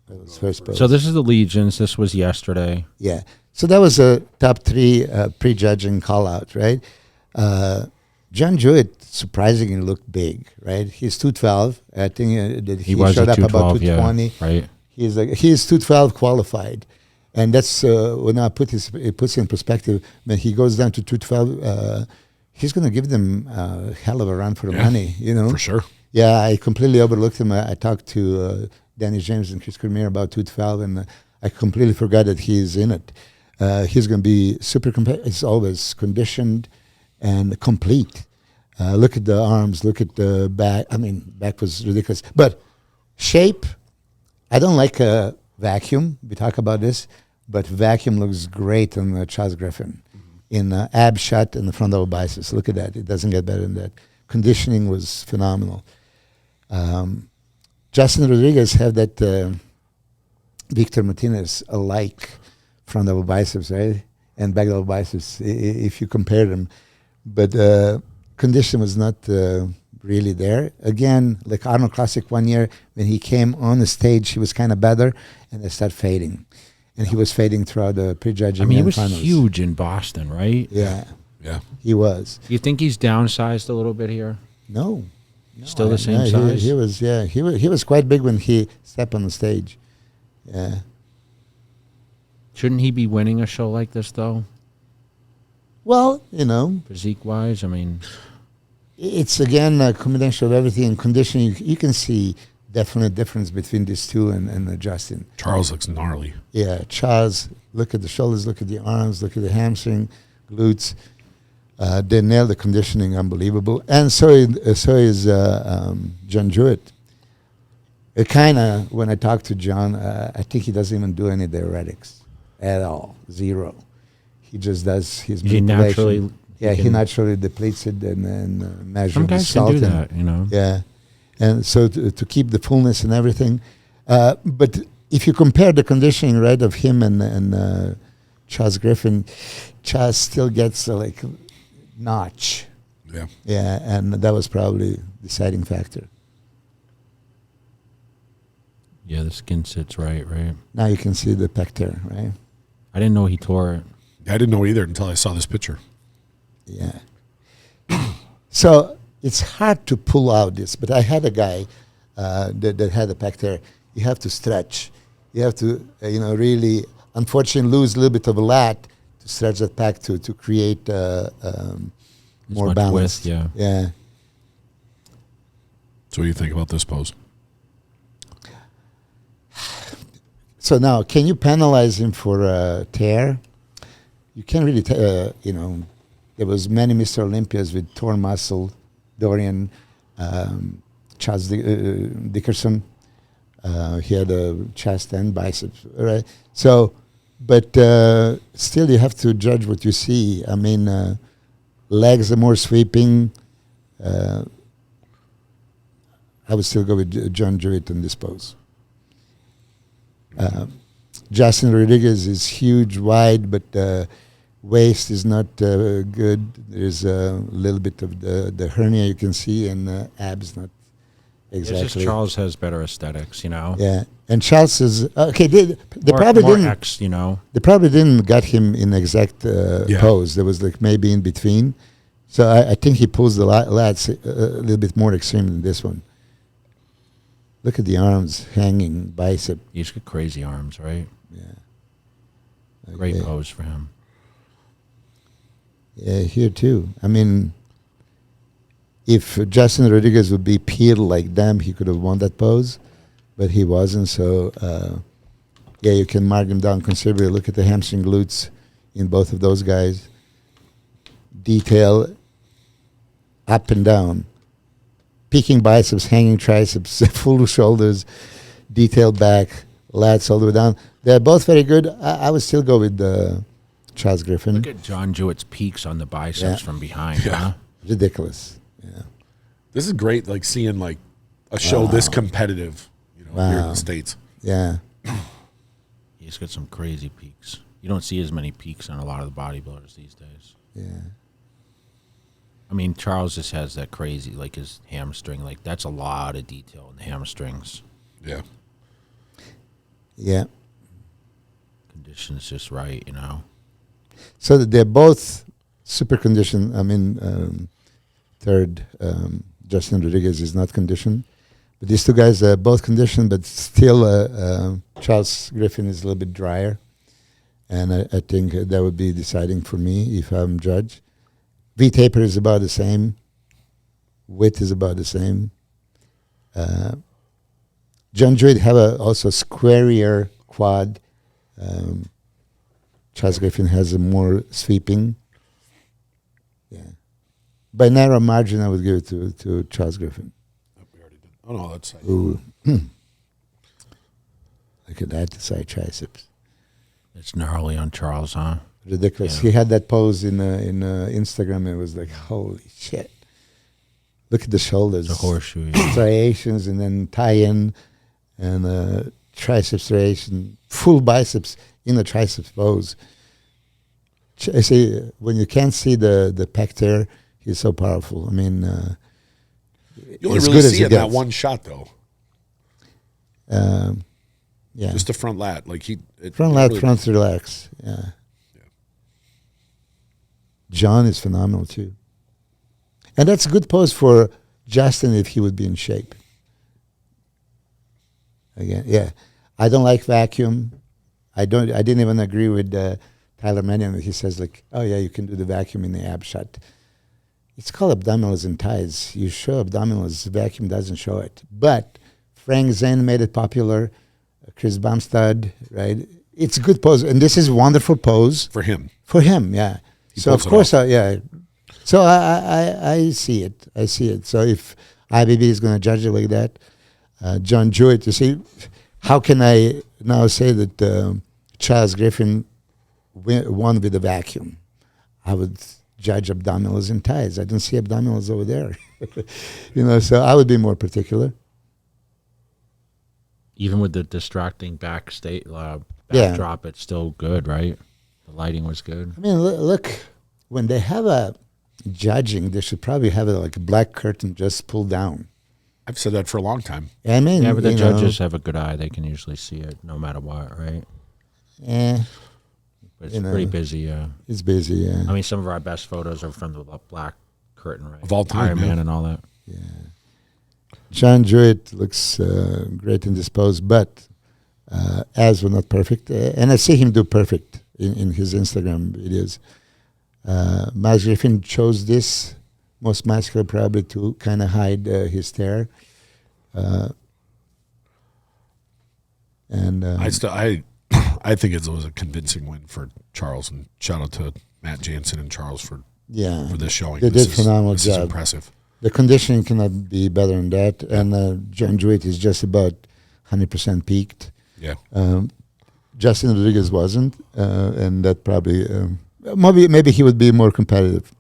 That was first pose. So this is the Legions. This was yesterday. Yeah. So that was a top 3 prejudging call out, right? John Jewett surprisingly looked big, right? He's 212. I think that he was showed at up about 220, 220. right? He's 212 qualified. And that's when I it puts in perspective, when he goes down to 212, he's going to give them a hell of a run for the money, For sure. Yeah, I completely overlooked him. I talked to Danny James and Chris Cormier about 212, and I completely forgot that he's in it. He's going to be super competitive. He's always conditioned and complete. Look at the arms. Look at the back. I mean, back was ridiculous. But shape, I don't like a vacuum. We talk about this. But vacuum looks great on Charles Griffin. In ab shot in the front of biceps. Look at that. It doesn't get better than that. Conditioning was phenomenal. Justin Rodriguez had that Victor Martinez alike front of biceps, right? And back of biceps, if you compare them. But condition was not really there. Again, like Arnold Classic one year, when he came on the stage, he was kind of better, and they started fading. And he was fading throughout the prejudging. I mean, he was finals. huge in Boston, right? Yeah. Yeah. He was. You think he's downsized a little bit here? No. Still the same size? He was, yeah. He was quite big when he stepped on the stage. Yeah. Shouldn't he be winning a show like this, though? Well, Physique-wise, I mean... It's, again, a combination of everything and conditioning. You can see definite difference between these two and Justin. Charles looks gnarly. Yeah, Charles, look at the shoulders, look at the arms, look at the hamstring, glutes. They nailed the conditioning, unbelievable. And so is John Jewett. It kind of, when I talk to John, I think he doesn't even do any diuretics at all, zero. He just does his manipulation. He naturally depletes it and then measures some the guys salt. Can do that, Yeah. And so to keep the fullness and everything. But if you compare the conditioning, right, of him and Charles Griffin, Charles still gets notch. Yeah. Yeah, and that was probably the deciding factor. Yeah, the skin sits right? Now you can see the pec tear, right? I didn't know he tore it. I didn't know either until I saw this picture. Yeah. So it's hard to pull out this, but I had a guy that had a pec tear. You have to stretch. You have to, really, unfortunately, lose a little bit of a lat to stretch that pec to create more balance. Width, yeah. Yeah. So what do you think about this pose? So now, can you penalize him for a tear? You can't really, there was many Mr. Olympias with torn muscle. Dorian, Charles Dickerson, he had a chest and biceps, right? So But still, you have to judge what you see. I mean, legs are more sweeping. I would still go with John Jewett in this pose. Justin Rodriguez is huge, wide, but waist is not good. There's a little bit of the hernia you can see, and abs not exactly. It's just Charles has better aesthetics, you know. Yeah, and Charles is okay. They More, probably more didn't. X, you know. They probably didn't got him in exact pose. There was like maybe in between. So I think he pulls the lats a little bit more extreme than this one. Look at the arms hanging, bicep. He's got crazy arms, right? Yeah. Okay. Great pose for him. Yeah, here too. I mean, if Justin Rodriguez would be peeled like them, he could have won that pose, but he wasn't. So, yeah, you can mark him down considerably. Look at the hamstring glutes in both of those guys. Detail up and down. Peaking biceps, hanging triceps, full shoulders, detailed back, lats all the way down. They're both very good. I would still go with Charles Griffin. Look at John Jewett's peaks on the biceps from behind. Yeah. Huh? Ridiculous. Yeah. This is great, like seeing like a show this competitive, you know, here in the States. Yeah. He's got some crazy peaks. You don't see as many peaks on a lot of the bodybuilders these days. Yeah. I mean, Charles just has that crazy, like his hamstring. Like, that's a lot of detail in the hamstrings. Yeah. Yeah. Condition's just right, you know. So they're both super conditioned. I mean, third, Justin Rodriguez is not conditioned. But these two guys are both conditioned, but still Charles Griffin is a little bit drier. And I think that would be deciding for me if I'm judge. V-taper is about the same. Width is about the same. John Jewett have also squarier quad. Charles Griffin has a more sweeping. Yeah. By narrow margin, I would give it to Charles Griffin. We already did. Oh, no, that's Ooh. Look at that, the side triceps. It's gnarly on Charles, huh? Ridiculous. Yeah. He had that pose in Instagram. It was like, holy shit. Look at the shoulders. The horseshoe. Yeah. Striations and then tie-in and tricep striation. Full biceps in the triceps pose. I say, when you can't see the pec tear, he's so powerful. I mean, you only as really good as see he it in that gets. one shot, though. Yeah. Just the front lat, like Front lat, front relax. Yeah. John is phenomenal too. And that's a good pose for Justin if he would be in shape. Again, yeah. I don't like vacuum. I didn't even agree with Tyler Mannion. He says like, oh yeah, you can do the vacuum in the ab shot. It's called abdominals and thighs. You show abdominals, vacuum doesn't show it. But Frank Zane made it popular. Chris Bumstead, right? It's a good pose. And this is a wonderful pose. for him. For him, yeah. So of pulls it course, off. yeah. So I see it. I see it. So if IBB is going to judge it like that, John Jewett, you see, how can I now say that Charles Griffin won with a vacuum? I would judge abdominals and thighs. I don't see abdominals over there. So I would be more particular. Even with the distracting backdrop, it's still good, right? The lighting was good. I mean, look, when they have a judging, they should probably have a black curtain just pulled down. I've said that for a long time. I mean, Yeah, but the judges have a good eye. They can usually see it no matter what, right? But it's pretty busy, yeah. It's busy, yeah. I mean, some of our best photos are from the black curtain, right? Of all time, Iron yeah. Man and all that. Yeah. John Jewett looks great in this pose, but abs were not perfect. And I see him do perfect in his Instagram videos. Miles Griffin chose this, most muscular probably to kind of hide his tear. I think it was a convincing win for Charles, and shout out to Matt Jansen and Charles for this showing. They did a phenomenal This job. is impressive. The conditioning cannot be better than that, and John Jewett is just about 100% peaked. Yeah. Justin Rodriguez wasn't, and that probably maybe he would be more competitive.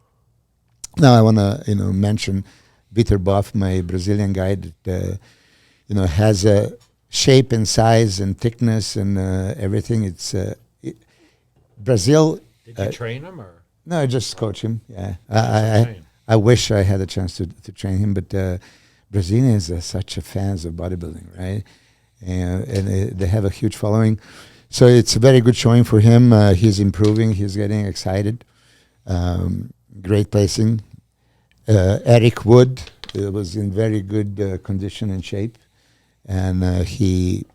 Now I want to mention Vitor Boff, my Brazilian guy that has a shape and size and thickness and everything. It's Brazil. Did you train him or? No, I just coach him. Yeah, I wish I had a chance to train him, but Brazilians are such a fans of bodybuilding, right? And they have a huge following. So it's a very good showing for him. He's improving. He's getting excited. Great placing. Eric Wood was in very good condition and shape. And he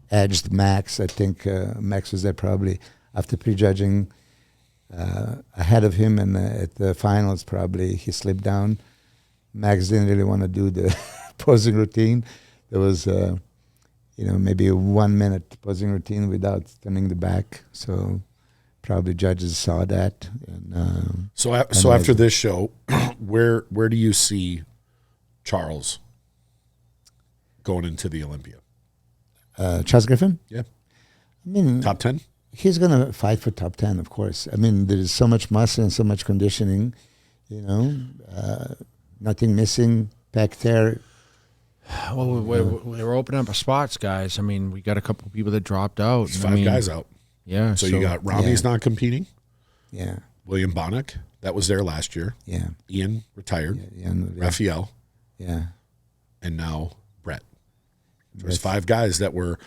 edged Max. I think Max was there probably after prejudging ahead of him. And at the finals, probably he slipped down. Max didn't really want to do the posing routine. There was... maybe a 1 minute posing routine without turning the back. So probably judges saw that. And, so after this show, where do you see Charles going into the Olympia? Charles Griffin? Yeah. I mean, top 10? He's going to fight for top 10, of course. I mean, there is so much muscle and so much conditioning, nothing missing, pec tear. Well, we're opening up spots, guys. I mean, we got a couple of people that dropped out. There's 5 guys out. Yeah. So you got Rami's not competing. Yeah. William Bonnick, that was there last year. Yeah. Ian retired. Yeah, Raphael. Yeah. And now Brett. There's 5 guys that were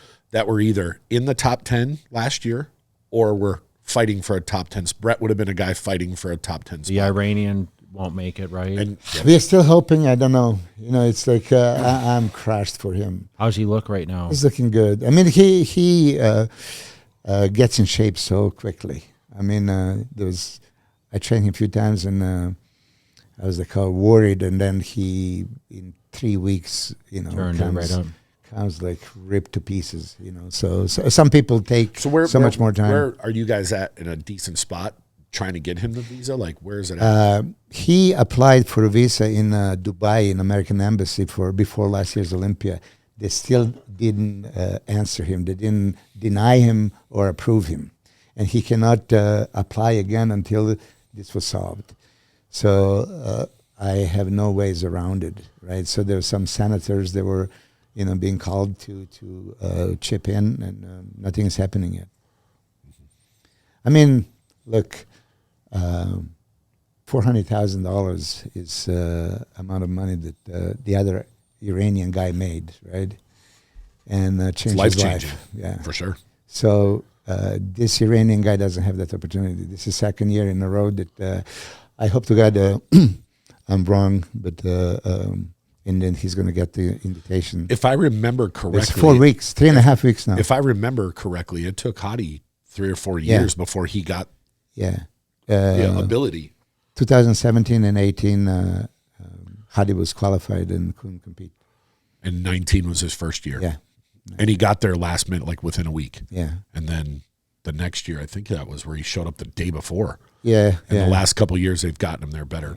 either in the top 10 last year or were fighting for a top 10. Brett would have been a guy fighting for a top 10 spot. The Iranian won't make it, right? And we're still hoping. I don't know. It's like I'm crushed for him. How's he look right now? He's looking good. I mean, he gets in shape so quickly. I mean, I trained him a few times, and I was worried, and then he in 3 weeks, turned it right up. Comes like ripped to pieces. So some people take so much more time. Where are you guys at in a decent spot? Trying to get him the visa? Like, where is it at? He applied for a visa in Dubai, in American Embassy, before last year's Olympia. They still didn't answer him. They didn't deny him or approve him. And he cannot apply again until this was solved. So I have no ways around it, right? So there were some senators that were, being called to chip in, and nothing is happening yet. I mean, look... $400,000 is amount of money that the other Iranian guy made, right? And changed his life. Yeah, for sure. So this Iranian guy doesn't have that opportunity. This is second year in a row that I hope to God I'm wrong, but and then he's going to get the invitation. If I remember correctly, it's 4 weeks, 3.5 weeks now. If I remember correctly, it took Hadi 3 or 4 years before he got. Yeah. Ability. 2017 and 18, Hadi was qualified and couldn't compete. And 19 was his first year. Yeah. And he got there last minute, like within a week. Yeah. And then the next year, I think that was where he showed up the day before. Yeah. And the last couple of years, they've gotten him there better.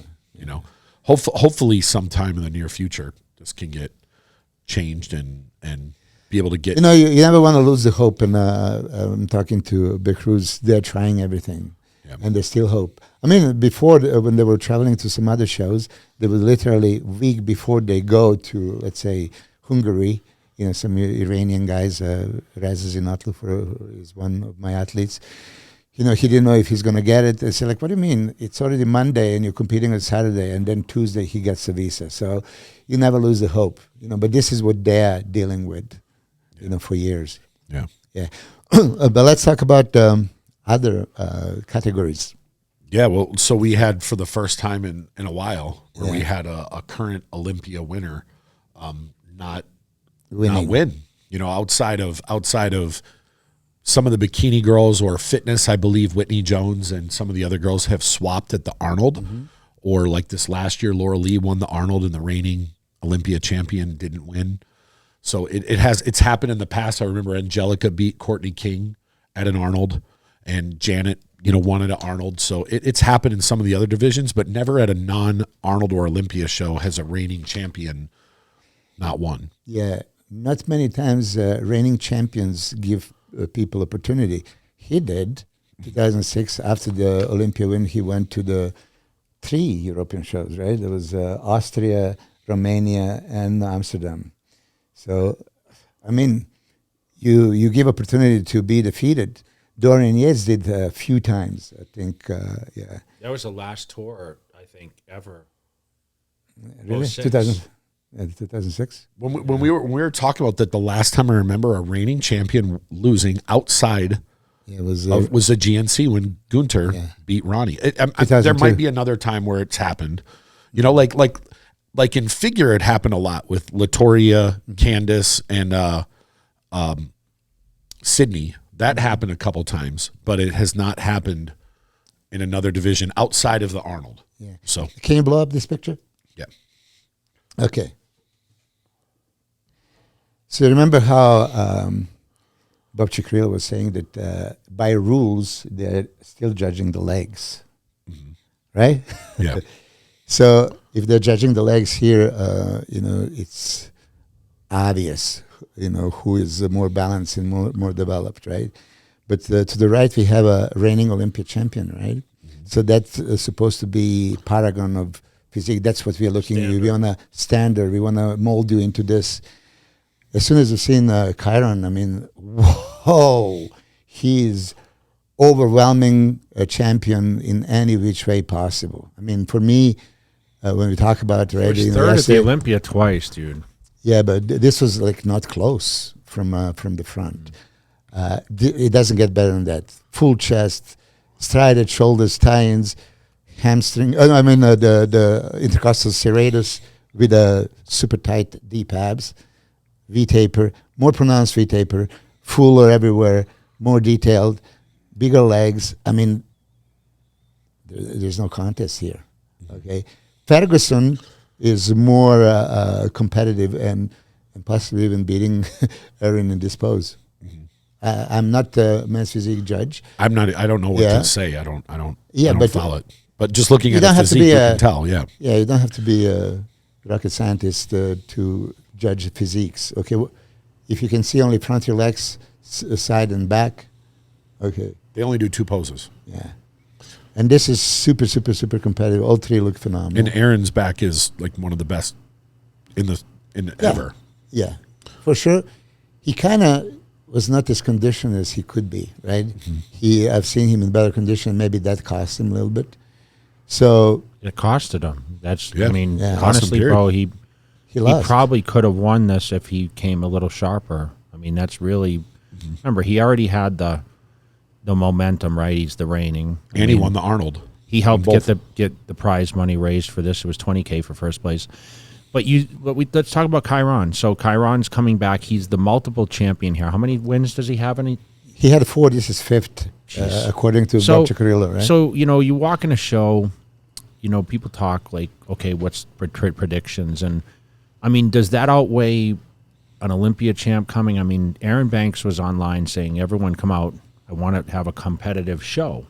Hopefully sometime in the near future, this can get changed and be able to get. You never want to lose the hope. And I'm talking to Big Cruz. They're trying everything. Yeah. And they still hope. I mean, before, when they were traveling to some other shows, they would literally, week before they go to, let's say, Hungary, some Iranian guys, Reza Zinatlu is one of my athletes. He didn't know if he's going to get it. They said, what do you mean? It's already Monday and you're competing on Saturday, and then Tuesday he gets the visa. So you never lose the hope, But this is what they're dealing with, for years. Yeah. Yeah. But let's talk about other categories. Yeah, well, so we had for the first time in a while where we had a current Olympia winner not win. Outside of some of the bikini girls or fitness, I believe Whitney Jones and some of the other girls have swapped at the Arnold. Mm-hmm. Or like this last year, Laura Lee won the Arnold and the reigning Olympia champion didn't win. So it's happened in the past. I remember Angelica beat Courtney King at an Arnold, and Janet, won at an Arnold. So it's happened in some of the other divisions, but never at a non-Arnold or Olympia show has a reigning champion not won. Yeah, not many times reigning champions give people opportunity. He did. 2006, after the Olympia win, he went to the 3 European shows, right? There was Austria, Romania, and Amsterdam. So, I mean, you give opportunity to be defeated. Dorian Yates did a few times, I think. Yeah. That was the last tour, I think, ever. Really? 2006? When we were talking about that, the last time I remember a reigning champion losing outside was a GNC when Gunter beat Ronnie. There might be another time where it's happened. You know, like in figure, it happened a lot with Latoria, Candice, and Sydney. That happened a couple times, but it has not happened in another division outside of the Arnold. Yeah. So can you blow up this picture? Yeah. Okay. So remember how Bob Chicril was saying that by rules they're still judging the legs, right? Yeah. So if they're judging the legs here, it's obvious, who is more balanced and more developed, right? But to the right, we have a reigning Olympia champion, right? Mm-hmm. So that's supposed to be paragon of physique. That's what we are looking at. We want a standard. We want to mold you into this. As soon as I've seen Chiron, I mean, whoa, he's overwhelming a champion in any which way possible. I mean, for me, when we talk about He's third at the Olympia twice, dude. Yeah, but this was like not close from the front. It doesn't get better than that. Full chest, strided shoulders, tie-ins, hamstring. The intercostal serratus with a super tight deep abs, V-taper, more pronounced V-taper, fuller everywhere, more detailed, bigger legs. I mean, there's no contest here. Okay, Ferguson is more competitive and possibly even beating Erin in this pose. I'm not a men's physique judge. I'm not. I don't know what to say. I don't follow it. But just looking you at don't the have physique, to be you can tell. Yeah. Yeah, you don't have to be a rocket scientist to judge physiques. Okay, if you can see only front of your legs, side and back. Okay. They only do 2 poses. Yeah. And this is super, super, super competitive. All 3 look phenomenal. And Aaron's back is like one of the best ever. Yeah, for sure. He kind of was not as conditioned as he could be, right? Mm-hmm. I've seen him in better condition. Maybe that cost him a little bit. So it costed him. I mean, honestly, bro, he probably could have won this if he came a little sharper. I mean, that's really. Remember, he already had the momentum, right? He's the reigning, and he won the Arnold. He helped get the prize money raised for this. It was $20,000 for first place. But let's talk about Chiron. So Chiron's coming back. He's the multiple champion here. How many wins does he have? He had 4. This is 5th, according to Bob Chicril, right? So you walk in a show. People talk like, okay, what's predictions? And I mean, does that outweigh an Olympia champ coming? I mean, Aaron Banks was online saying, everyone come out. I want to have a competitive show.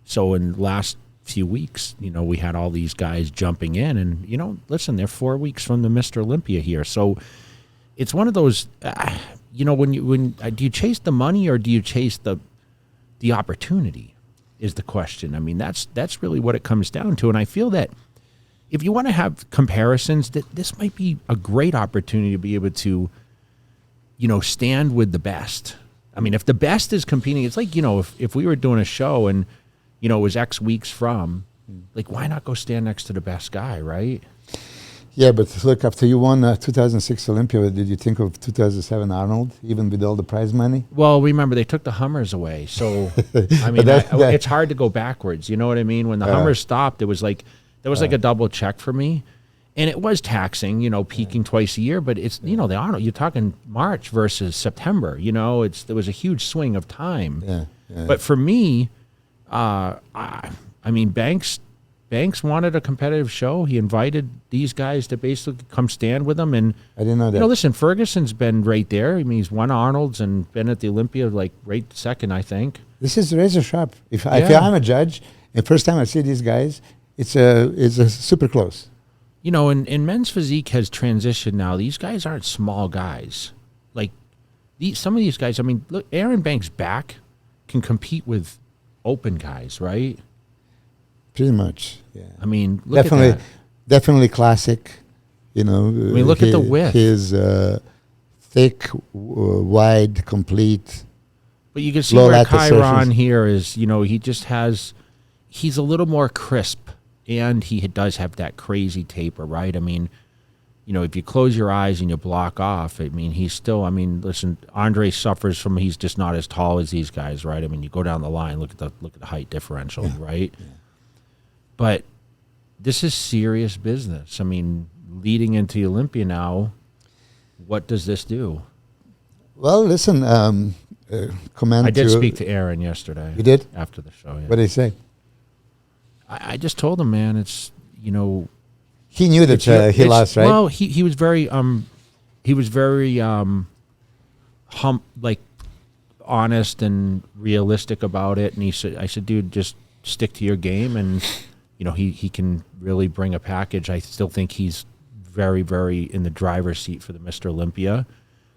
So in the last few weeks, we had all these guys jumping in and, listen, they're 4 weeks from the Mr. Olympia here. So it's one of those, when do you chase the money or do you chase the opportunity is the question. I mean, that's really what it comes down to. And I feel that if you want to have comparisons, that this might be a great opportunity to be able to, stand with the best. I mean, if the best is competing, it's like, if we were doing a show and, it was X weeks from, like, why not go stand next to the best guy, right? Yeah, but look, after you won 2006 Olympia, did you think of 2007 Arnold, even with all the prize money? Well, remember, they took the Hummers away. So, I mean, it's hard to go backwards. You know what I mean? When the Hummers stopped, it was like, there was like a double check for me. And it was taxing, peaking twice a year. But it's, the Arnold, you're talking March versus September. There was a huge swing of time. Yeah. But for me, I mean, Banks wanted a competitive show. He invited these guys to basically come stand with him. And I didn't know that. Listen, Ferguson's been right there. I mean, he's won Arnold's and been at the Olympia like right second, I think. This is razor sharp. If I'm a judge, the first time I see these guys, it's a super close. And men's physique has transitioned now. These guys aren't small guys. Like, some of these guys, I mean, look, Aaron Banks' back can compete with open guys, right? Pretty much, yeah. I mean, look definitely, at that. definitely classic. You know, I mean, look at the width. His thick, wide, complete. But you can see low where lattice Chiron surface. here is, you know, he just has, he's a little more crisp, and he does have that crazy taper, right? I mean, you know, if you close your eyes and you block off, I mean, he's still, I mean, listen, Andre suffers from, he's just not as tall as these guys, right? I mean, you go down the line, look at the height differential, right? Yeah. But this is serious business. I mean, leading into Olympia now, what does this do? Well, listen, comment. I did speak to Aaron yesterday. You did? After the show, yeah. What did he say? I just told him, man, it's, you know, he knew that he lost, right? Well, he was very like honest and realistic about it, and he said, I said, dude, just stick to your game, and you know, he can really bring a package. I still think he's very, very in the driver's seat for the Mr. Olympia.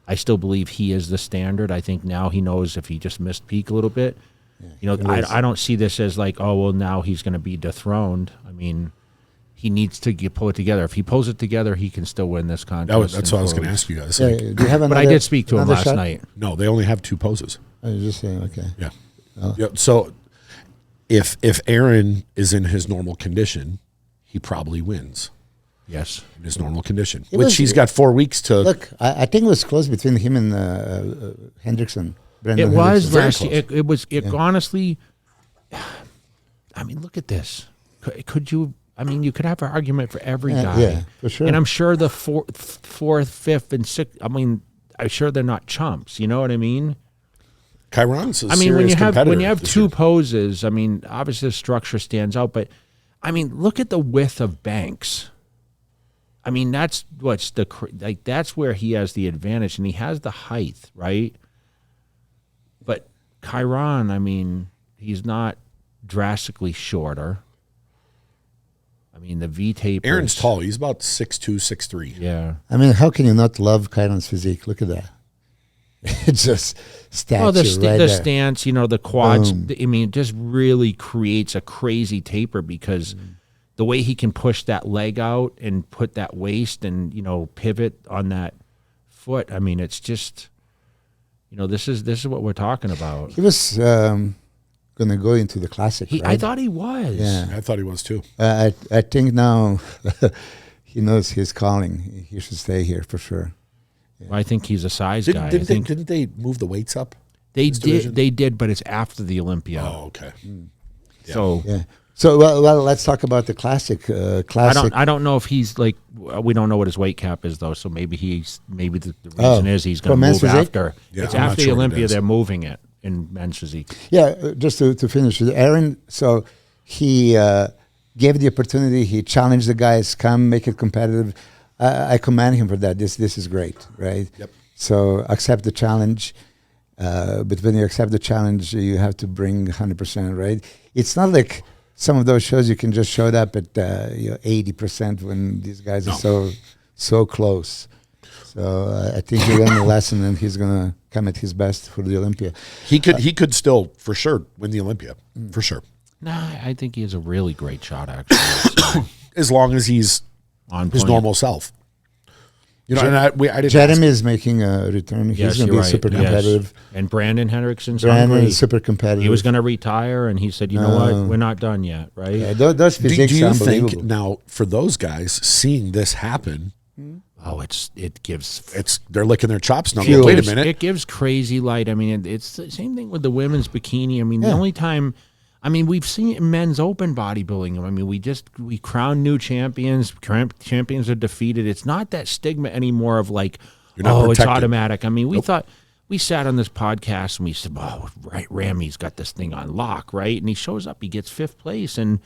I still believe he is the standard. I think now he knows if he just missed peak a little bit. Yeah, you know, I don't see this as like, oh, well, now he's going to be dethroned. I mean, he needs to pull it together. If he pulls it together, he can still win this contest. That's what I was going to ask you guys. Yeah, Like, do you have another, but I did speak to him last shot? night. no, they only have 2 poses. I was just saying, okay. Yeah. Yeah. So if Aaron is in his normal condition, he probably wins. Yes. In his normal condition, was- he's got 4 weeks to. Look, I think it was close between him and Hendrickson. Brendan It was Hendrickson. Very last year. close. It honestly, I mean, look at this. Could you, I mean, you could have an argument for every guy. Yeah, for sure. And I'm sure the fourth, fifth, and sixth, I mean, I'm sure they're not chumps. You know what I mean? Chiron's a I mean, serious competitor when you have this 2 year. poses, I mean, obviously the structure stands out, but I mean, look at the width of Banks. I mean, that's that's where he has the advantage, and he has the height, right? But Chiron, I mean, he's not drastically shorter. I mean, the V tape. Aaron's tall. He's about 6'2", 6'3". Yeah. I mean, how can you not love Chiron's physique? Look at that. It's just statue Well, the right there. stance, you know, the quads. Boom. I mean, it just really creates a crazy taper because the way he can push that leg out and put that waist and, you know, pivot on that foot. I mean, it's just, you know, this is what we're talking about. He was going to go into the classic, right? I thought he was. Yeah. I thought he was too. I think now he knows his calling. He should stay here for sure. I think he's a size guy. Didn't they move the weights up? They this division? did, but it's after the Olympia. Oh, okay. So Yeah. So well, let's talk about the classic. Classic. I don't know if he's like, we don't know what his weight cap is though. So maybe the reason is he's going to men's move physique? after. Yeah, It's I'm not after sure the what it Olympia. is. They're moving it in men's physique. Yeah, just to finish with Aaron. So he gave the opportunity. He challenged the guys. Come, make it competitive. I commend him for that. This is great, right? Yep. So accept the challenge. But when you accept the challenge, you have to bring 100%, right? It's not like some of those shows you can just show up at 80% when these guys are so close. So I think he learned the lesson, and he's gonna come at his best for the Olympia. He could still for sure win the Olympia for sure, Nah, I think he has a really great shot actually. as long as he's On his point. normal self. You know, and I didn't. Jeremy is making a return. He's Yes, going to you're be right. super Yes. competitive. And Brandon Hendrickson's Brandon hungry. is super competitive. He was going to retire, and he said, "You know what? We're not done yet, right?" Yeah, those Do physiques you are think unbelievable. now for those guys seeing this happen, Oh, it gives. they're licking their chops now? Fuel. Wait a minute. It gives crazy light. I mean, it's the same thing with the women's bikini. I mean, the Yeah. only time, I mean, we've seen it in men's open bodybuilding. I mean, we crown new champions. Champions are defeated. It's not that stigma anymore of like, You're not oh, it's protected. automatic. I mean, we sat on this podcast and we said, oh, right, Ramy's got this thing on lock, right? And he shows up, he gets 5th place. And,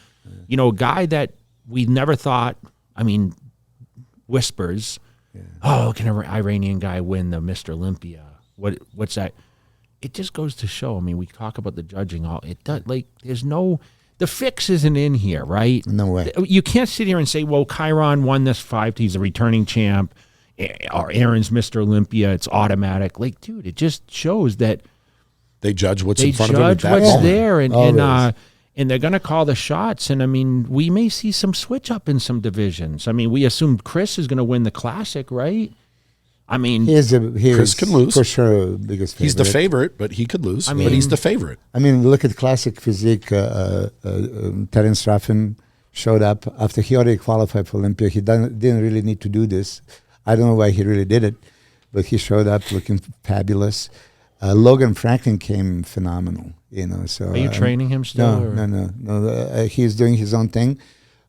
you know, a guy that we never thought, I mean, whispers, oh, can an Iranian guy win the Mr. Olympia? What's that? It just goes to show. I mean, we talk about the judging. It does, like, there's no, the fix isn't in here, right? No way. You can't sit here and say, well, Chiron won this fight. He's a returning champ. or Aaron's Mr. Olympia, it's automatic. Like, dude, it just shows that they judge what's they in front of them. judge At that what's moment. there, Always. and they're going to call the shots. And I mean, we may see some switch up in some divisions. I mean, we assume Chris is going to win the Classic, right? I mean, Chris can lose. for sure. Biggest favorite. He's the favorite, but he could lose. I but he's mean- the favorite. I mean, look at classic physique. Terence Ruffin showed up after he already qualified for Olympia. He didn't really need to do this. I don't know why he really did it, but he showed up looking fabulous. Logan Franklin came phenomenal. So are you training him still? No. He's doing his own thing.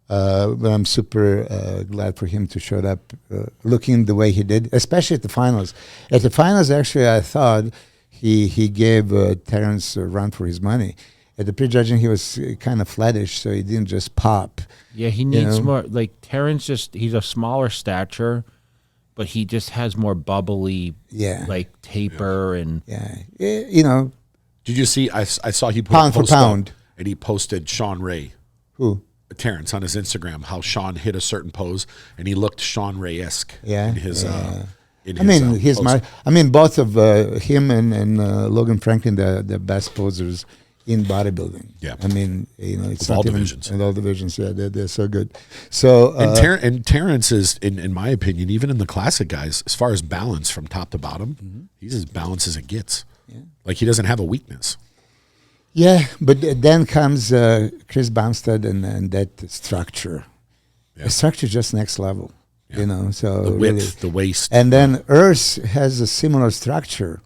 But I'm super glad for him to show up looking the way he did, especially at the finals. At the finals, actually, I thought he gave Terrence a run for his money. At the prejudging, he was kind of flattish, so he didn't just pop. Yeah, he needs more. Like Terrence, he's a smaller stature, but he just has more bubbly, like taper and. Yeah, Did you see? I saw he put Pound a post for pound. up, and he posted Sean Ray. Who? Terrence on his Instagram, how Sean hit a certain pose and he looked Sean Ray-esque in his both of him and Logan Franklin, the best posers in bodybuilding. Yeah. I mean, it's all not even- divisions. in all divisions. Yeah, they're so good. So and Terrence is, in my opinion, even in the classic guys, as far as balance from top to bottom, he's as balanced as it gets. Yeah. Like he doesn't have a weakness. yeah, but then comes Chris Bumstead and that structure. Yeah. The structure is just next level. So The width, really. the waist. And then Earth has a similar structure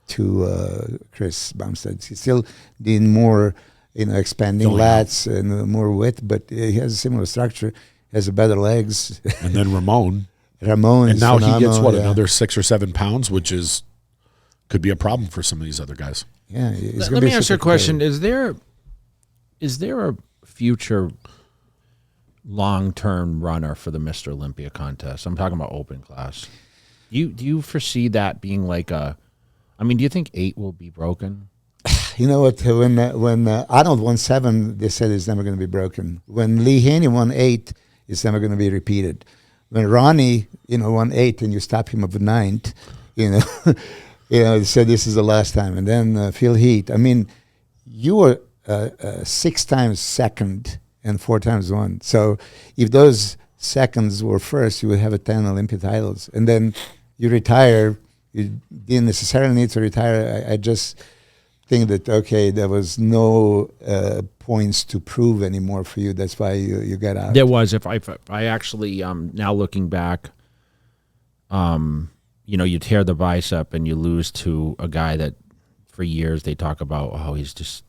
to Chris Bumstead. He still did more, expanding Filling out. lats and more width, but he has a similar structure. Has a better legs. And then Ramon. Ramon, And now he gets phenomenal, another 6 or 7 pounds, which could be a problem for some of these other guys. Yeah. he's gonna Let be me ask you a super question: competitive. Is there a future long-term runner for the Mr. Olympia contest? I'm talking about open class. Do you foresee that being like a? I mean, do you think 8 will be broken? You know what? When Arnold won 7, they said it's never going to be broken. When Lee Haney won 8, it's never going to be repeated. When Ronnie, won 8 and you stop him at the 9th, they said this is the last time. And then Phil Heath. I mean, you were 6 times second and 4 times won. So if those seconds were first, you would have 10 Olympia titles. And then you retire. You didn't necessarily need to retire. I just think that, okay, there was no points to prove anymore for you. That's why you got out. There was. If I actually now looking back, you tear the bicep and you lose to a guy that for years they talk about, oh, he's just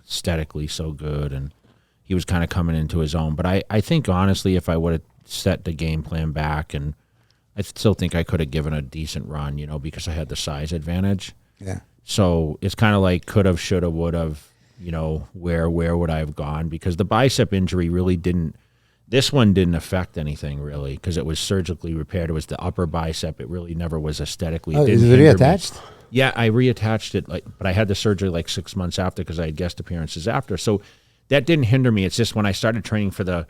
aesthetically so good, and he was kind of coming into his own. But I think honestly, if I would have set the game plan back, and I still think I could have given a decent run, because I had the size advantage. Yeah. So it's kind of like could have, should have, would have, where would I have gone? Because the bicep injury really didn't, this one didn't affect anything really because it was surgically repaired. It was the upper bicep. It really never was aesthetically. Oh, didn't is it hinder me. reattached? Yeah, I reattached it, but I had the surgery like 6 months after because I had guest appearances after. So that didn't hinder me. It's just when I started training for the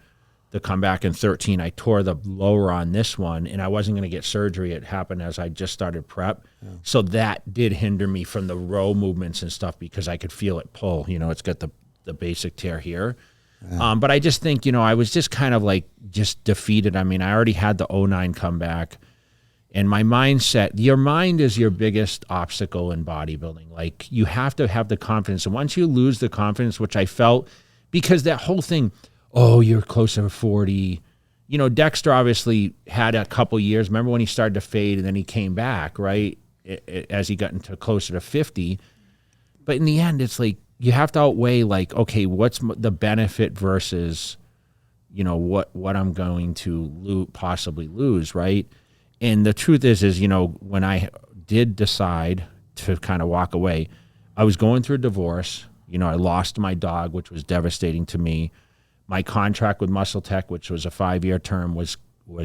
comeback in 13, I tore the lower on this one, and I wasn't going to get surgery. It happened as I just started prep. Yeah. So that did hinder me from the row movements and stuff because I could feel it pull. It's got the basic tear here. Yeah. But I just think, I was just kind of like just defeated. I mean, I already had the 09 comeback, and my mindset, your mind is your biggest obstacle in bodybuilding. Like, you have to have the confidence. And once you lose the confidence, which I felt, because that whole thing, oh, you're closer to 40. Dexter obviously had a couple years. Remember when he started to fade and then he came back, right? As he got into closer to 50. But in the end, it's like you have to outweigh like, okay, what's the benefit versus, what I'm going to possibly lose, right? And the truth is, when I did decide to kind of walk away, I was going through a divorce. I lost my dog, which was devastating to me. My contract with Muscle Tech, which was a 5-year term, was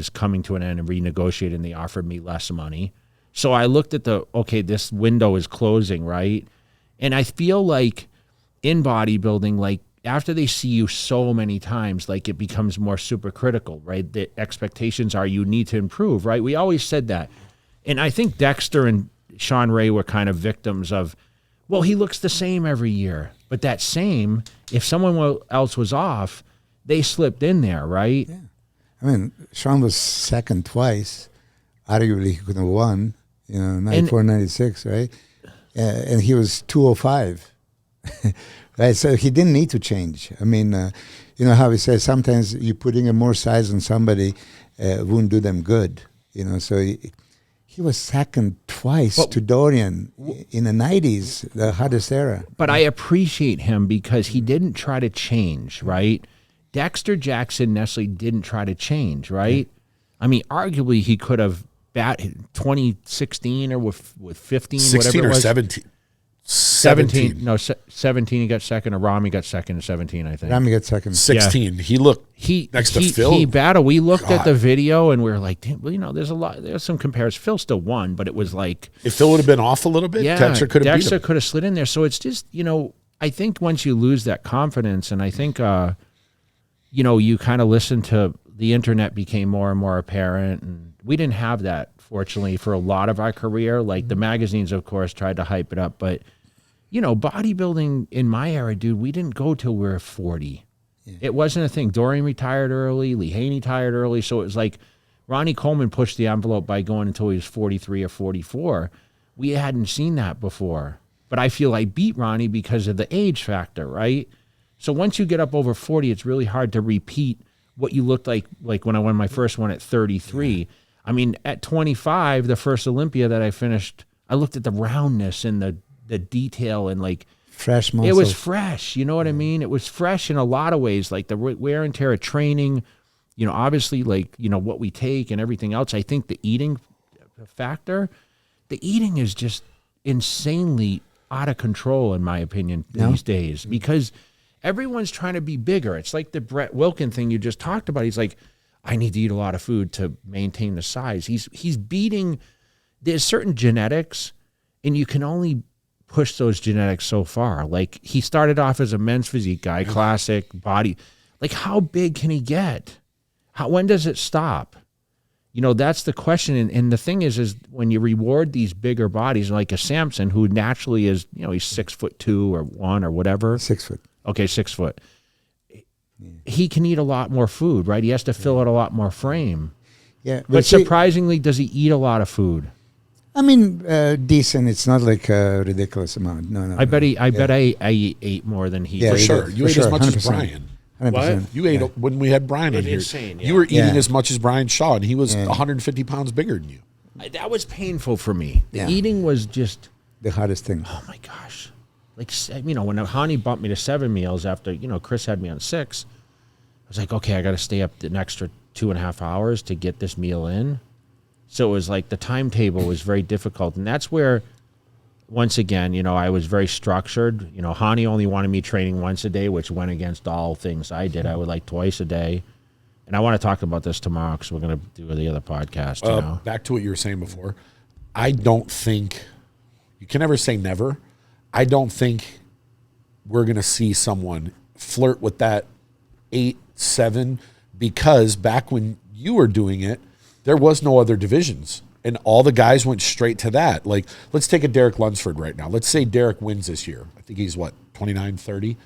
coming to an end and renegotiated, and they offered me less money. So I looked at this window is closing, right? And I feel like in bodybuilding, like after they see you so many times, like, it becomes more super critical, right? The expectations are you need to improve, right? We always said that. And I think Dexter and Sean Ray were kind of victims of, well, he looks the same every year. But that same, if someone else was off, they slipped in there, right? Yeah. I mean, Sean was second twice. Arguably, he could have won, 94, 96, right? And he was 205, right? So he didn't need to change. I mean, you know how we say sometimes you putting in more size on somebody wouldn't do them good, So he was second twice to Dorian in the 90s, the hottest era. But I appreciate him because he didn't try to change, right? Dexter Jackson necessarily didn't try to change, right? I mean, arguably he could have 2016 or with 15, 16 whatever it or was. 17. 17. No, 17 he got second, or Rami got second in 17, I think. Rami got second. 16. Yeah. He looked next to Phil. He battled. We looked at the video and we were like, damn, well, there's some comparisons. Phil still won, but it was like, if Phil would have been off a little bit, Dexter could have beat him. Could have slid in there. So it's just, I think once you lose that confidence, and I think, you kind of listen to the internet became more and more apparent, and we didn't have that, fortunately, for a lot of our career. Like the magazines, of course, tried to hype it up, but bodybuilding in my era, dude, we didn't go till we were 40. Yeah. It wasn't a thing. Dorian retired early. Lee Haney retired early. So it was like Ronnie Coleman pushed the envelope by going until he was 43 or 44. We hadn't seen that before. But I feel I beat Ronnie because of the age factor, right? So once you get up over 40, it's really hard to repeat what you looked like when I won my first one at 33. Yeah. I mean, at 25, the first Olympia that I finished, I looked at the roundness and the detail and like fresh muscle. It was fresh, you know what I mean? It was fresh in a lot of ways, like the wear and tear of training, obviously like, what we take and everything else. I think the eating factor, the eating is just insanely out of control, in my opinion, these days, because everyone's trying to be bigger. It's like the Brett Wilkin thing you just talked about. He's like, I need to eat a lot of food to maintain the size. He's beating, there's certain genetics, and you can only push those genetics so far. Like, he started off as a men's physique guy, classic body. Like, how big can he get? When does it stop? That's the question. And the thing is when you reward these bigger bodies, like a Samson, who naturally is, he's 6'2" or 1 or whatever. 6 foot. Okay, 6 foot. He can eat a lot more food, right? He has to fill out a lot more frame. Yeah, but surprisingly, does he eat a lot of food? I mean, decent. It's not like a ridiculous amount. No. I bet I ate more than he. Yeah, for sure. You ate as much 100%. as Brian. 100%. What? You ate when we had Brian on here. Insane. Yeah. You were eating as much as Brian Shaw, and he was 150 pounds bigger than you. That was painful for me. The eating was just the hardest thing. Oh my gosh! Like, when Hani bumped me to 7 meals after Chris had me on 6, I was like, okay, I got to stay up an extra 2.5 hours to get this meal in. So it was like the timetable was very difficult. And that's where, once again, I was very structured. Hani only wanted me training once a day, which went against all things I did. I would like twice a day. And I want to talk about this tomorrow because we're going to do the other podcast. Back to what you were saying before. I don't think, you can never say never. I don't think we're going to see someone flirt with that 8, 7, because back when you were doing it, there was no other divisions, and all the guys went straight to that. Like, let's take a Derek Lunsford right now. Let's say Derek wins this year. I think he's, 29, 30?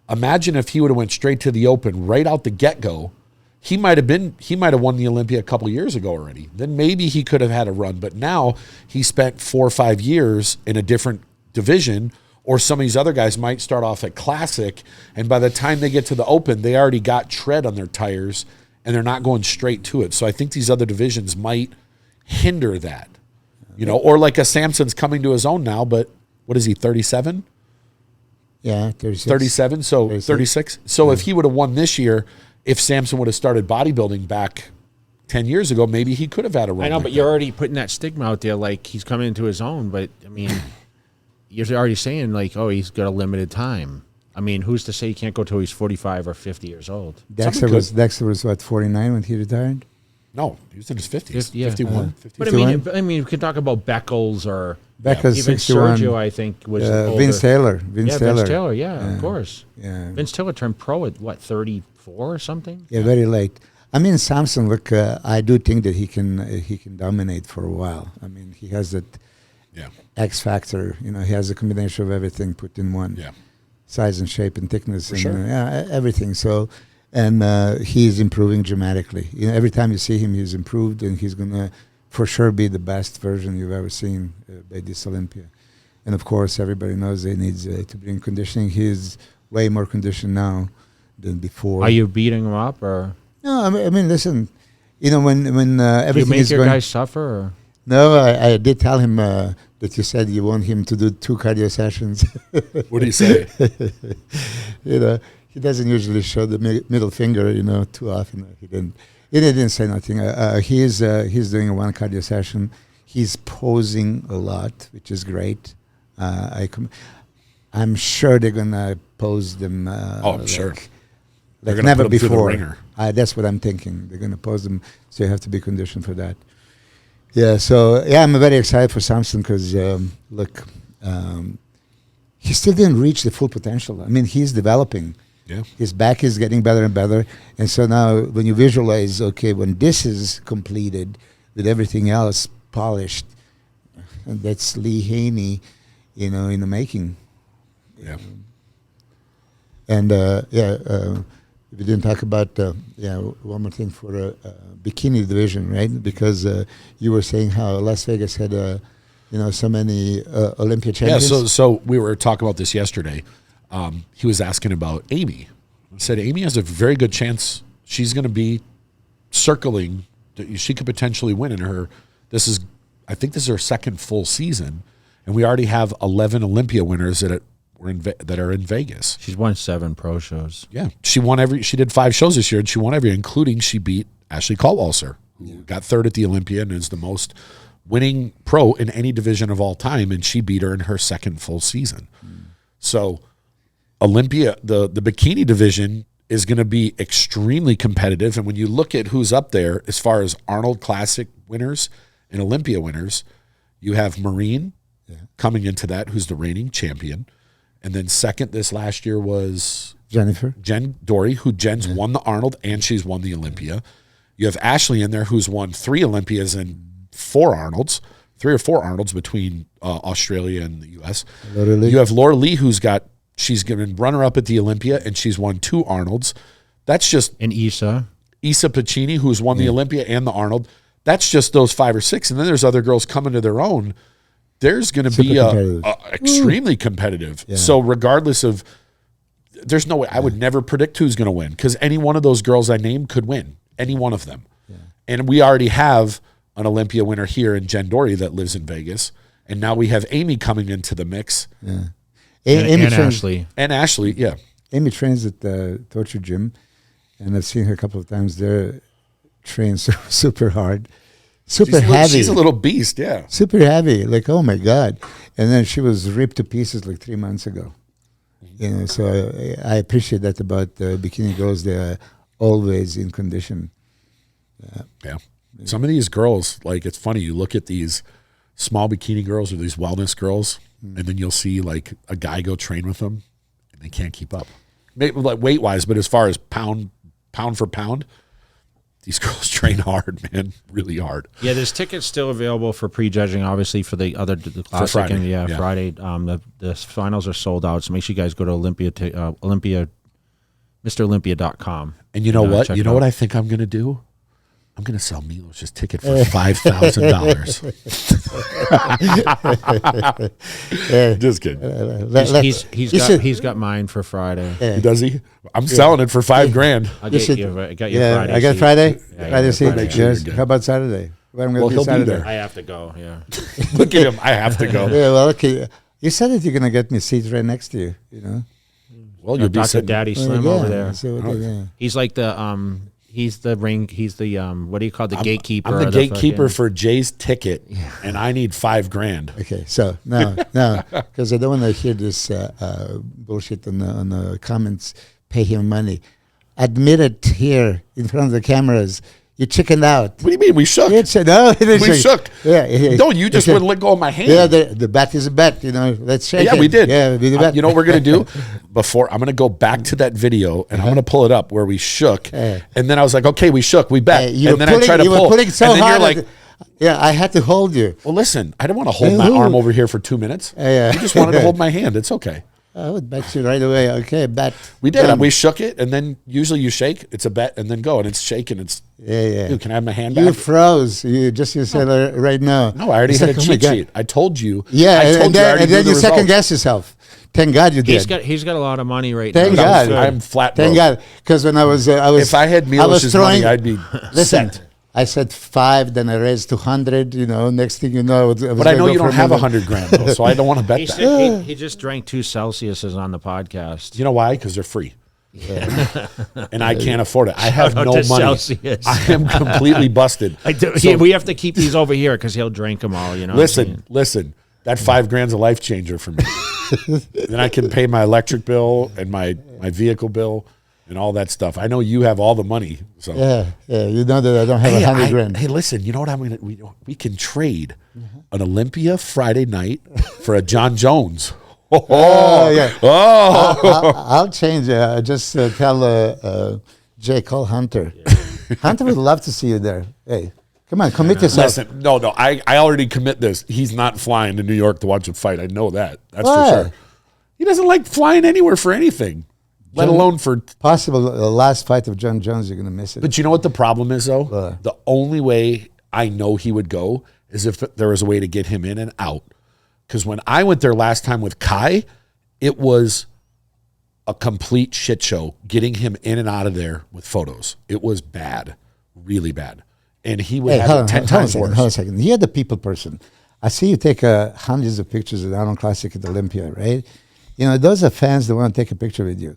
Imagine if he would have went straight to the open right out the get-go. He might have won the Olympia a couple years ago already. Then maybe he could have had a run. But now he spent 4 or 5 years in a different division, or some of these other guys might start off at Classic, and by the time they get to the Open, they already got tread on their tires, and they're not going straight to it. So I think these other divisions might hinder that, or like a Samson's coming to his own now, but what is he, 37? Yeah, 36. 37, so 36. So if he would have won this year, if Samson would have started bodybuilding back 10 years ago, maybe he could have had a run. I know, like but you're already putting that stigma out there, like he's coming into his own, but I mean, you're already saying like, oh, he's got a limited time. I mean, who's to say he can't go till he's 45 or 50 years old? Dexter was what, 49 when he retired? No, he was in his 50s. Yeah. 51. But I mean, we could talk about Beckles or Beckles, even 61. Sergio. I think was older. Vince Taylor. Vince Taylor. Yeah, of course. Yeah. Vince Taylor turned pro at what, 34 or something? Yeah, very late. I mean, Samson. Look, I do think that he can dominate for a while. I mean, he has that X factor. You know, he has a combination of everything put in one. Yeah. Size and shape and thickness For and sure. everything. So, and he's improving dramatically. You know, every time you see him, he's improved, and he's gonna for sure be the best version you've ever seen by this Olympia. And of course, everybody knows he needs to be in conditioning. He's way more conditioned now than before. Are you beating him up or? No, I mean, listen. You know, when everything Do you make is your going. guys suffer? Or? No, I did tell him that you said you want him to do 2 cardio sessions. What do you say? You know, he doesn't usually show the middle finger, you know, too often. He didn't say nothing. He's doing a 1 cardio session. He's posing a lot, which is great. I'm sure they're gonna pose them. I'm sure. They're Like gonna never put 'em through the before. ringer. That's what I'm thinking. They're gonna pose them, so you have to be conditioned for that. Yeah, so I'm very excited for Samson because look, he still didn't reach the full potential. I mean, he's developing. Yeah. His back is getting better and better, and so now when you visualize, okay, when this is completed with everything else polished, and that's Lee Haney, you know, in the making. Yeah. And we didn't talk about one more thing for bikini division, right? Because you were saying how Las Vegas had so many Olympia champions. Yeah, so we were talking about this yesterday. He was asking about Amy. I said Amy has a very good chance. She's going to be circling. She could potentially win in her. I think this is her second full season, and we already have 11 Olympia winners that are in Vegas. She's won 7 pro shows. Yeah, she did 5 shows this year, and she won every, including she beat Ashley Caldwalser, who got 3rd at the Olympia and is the most winning pro in any division of all time, and she beat her in her second full season. So Olympia, the bikini division is going to be extremely competitive, and when you look at who's up there as far as Arnold Classic winners and Olympia winners, you have Marine coming into that, who's the reigning champion. And then second this last year was Jen Dory, who Jen's won the Arnold and she's won the Olympia. You have Ashley in there, who's won 3 Olympias and 4 Arnolds, 3 or 4 Arnolds between Australia and the U.S. You have Laura Lee, she's been runner-up at the Olympia and she's won 2 Arnolds. That's just... And Isa Pacini, who's won the Olympia and the Arnold. That's just those 5 or 6. And then there's other girls coming to their own. There's going to be extremely competitive. Yeah. So regardless of, there's no way, I would never predict who's going to win because any one of those girls I named could win, any one of them. Yeah. And we already have an Olympia winner here in Jen Dory that lives in Vegas. And now we have Amy coming into the mix. Yeah. And Ashley. And Ashley, yeah. Amy trains at the Torture Gym, and I've seen her a couple of times there, train super hard. Heavy. She's a little beast, yeah. Super heavy, like, oh my God. And then she was ripped to pieces like 3 months ago. You know, so I appreciate that about bikini girls. They are always in condition. Yeah. Some of these girls, like, it's funny, you look at these small bikini girls or these wellness girls, and then you'll see, like, a guy go train with them, and they can't keep up. Maybe, like, weight-wise, but as far as pound for pound, these girls train hard, man, really hard. Yeah, there's tickets still available for prejudging, obviously, for the classic. Friday. And Friday. The finals are sold out, so make sure you guys go to MrOlympia.com. And you know what? You know what I think I'm going to do? I'm going to sell Milos his ticket for $5,000. Just kidding. He's got mine for Friday. Does he? I'm selling it for $5,000. I got your Friday. I got Friday. Friday seat. How about Saturday? Well, he'll be there. I have to go. Yeah. Look at him. I have to go. Yeah. Well, okay. You said that you're going to get me a seat right next to you. You know. Well, you'll be Dr. Daddy Slim over there. So he's like the He's the what do you call the gatekeeper? I'm the gatekeeper for Jay's ticket, and I need $5,000. Okay, so no, because I don't want to hear this bullshit on the comments. Pay him money. Admit it here in front of the cameras. You chickened out. What do you mean? We shook. You said, no, We shook. Yeah. No, you just wouldn't let go of my hand. Yeah, the bet is a bet. Let's shake it. Yeah, we did. Yeah, we did a bet. You know what we're going to do? I'm going to go back to that video, and I'm going to pull it up where we shook. And then I was like, okay, we shook. We bet. And then I tried to pull. You were putting so and then hard. You're like, yeah, I had to hold you. well, listen, I didn't want to hold my arm over here for 2 minutes. Yeah. You just wanted to hold my hand. It's okay. I would bet you right away. Okay, bet. We did. We shook it, and then usually you shake. It's a bet, and then go, and it's shaking. It's yeah. Dude, can I have my hand You back? froze. You said right now. No, I already had a cheat sheet. I told you. Yeah, I told and you I already then knew you the second result. guess yourself. Thank God you did. He's got a lot of money right Thank now. God. I'm flat. Thank broke. God, because when I was If I had Milos's money, I'd be Listen, set. I said 5, then I raised to 100. Next thing you know, But I know you don't have 100 grand, though, so I don't want to bet He that. said he just drank 2 Celsiuses on the podcast. You know why? Because they're free. And I can't afford it. I have Shout out no to money. Celsius. I am completely busted. We have to keep these over here because he'll drink them all. Listen. That $5,000's a life changer for me. Then I can pay my electric bill and my vehicle bill and all that stuff. I know you have all the money. So Yeah. You know that I don't have 100 grand. Hey, listen. You know what I'm gonna? We can trade an Olympia Friday night for a John Jones. Yeah. Oh. I'll change it. Just tell Jay, call Hunter. Hunter would love to see you there. Hey, come on, commit yourself. Listen, no. I already commit this. He's not flying to New York to watch a fight. I know that. That's Why? for sure. He doesn't like flying anywhere for anything, let alone for. Possible the last fight of John Jones, you're going to miss it. But you know what the problem is, though? The only way I know he would go is if there was a way to get him in and out. Because when I went there last time with Kai, it was a complete shit show getting him in and out of there with photos. It was bad, really bad. And he would have it 10 times worse. Hold on a second. You're the people person. I see you take hundreds of pictures of the Arnold Classic at Olympia, right? Those are fans that want to take a picture with you.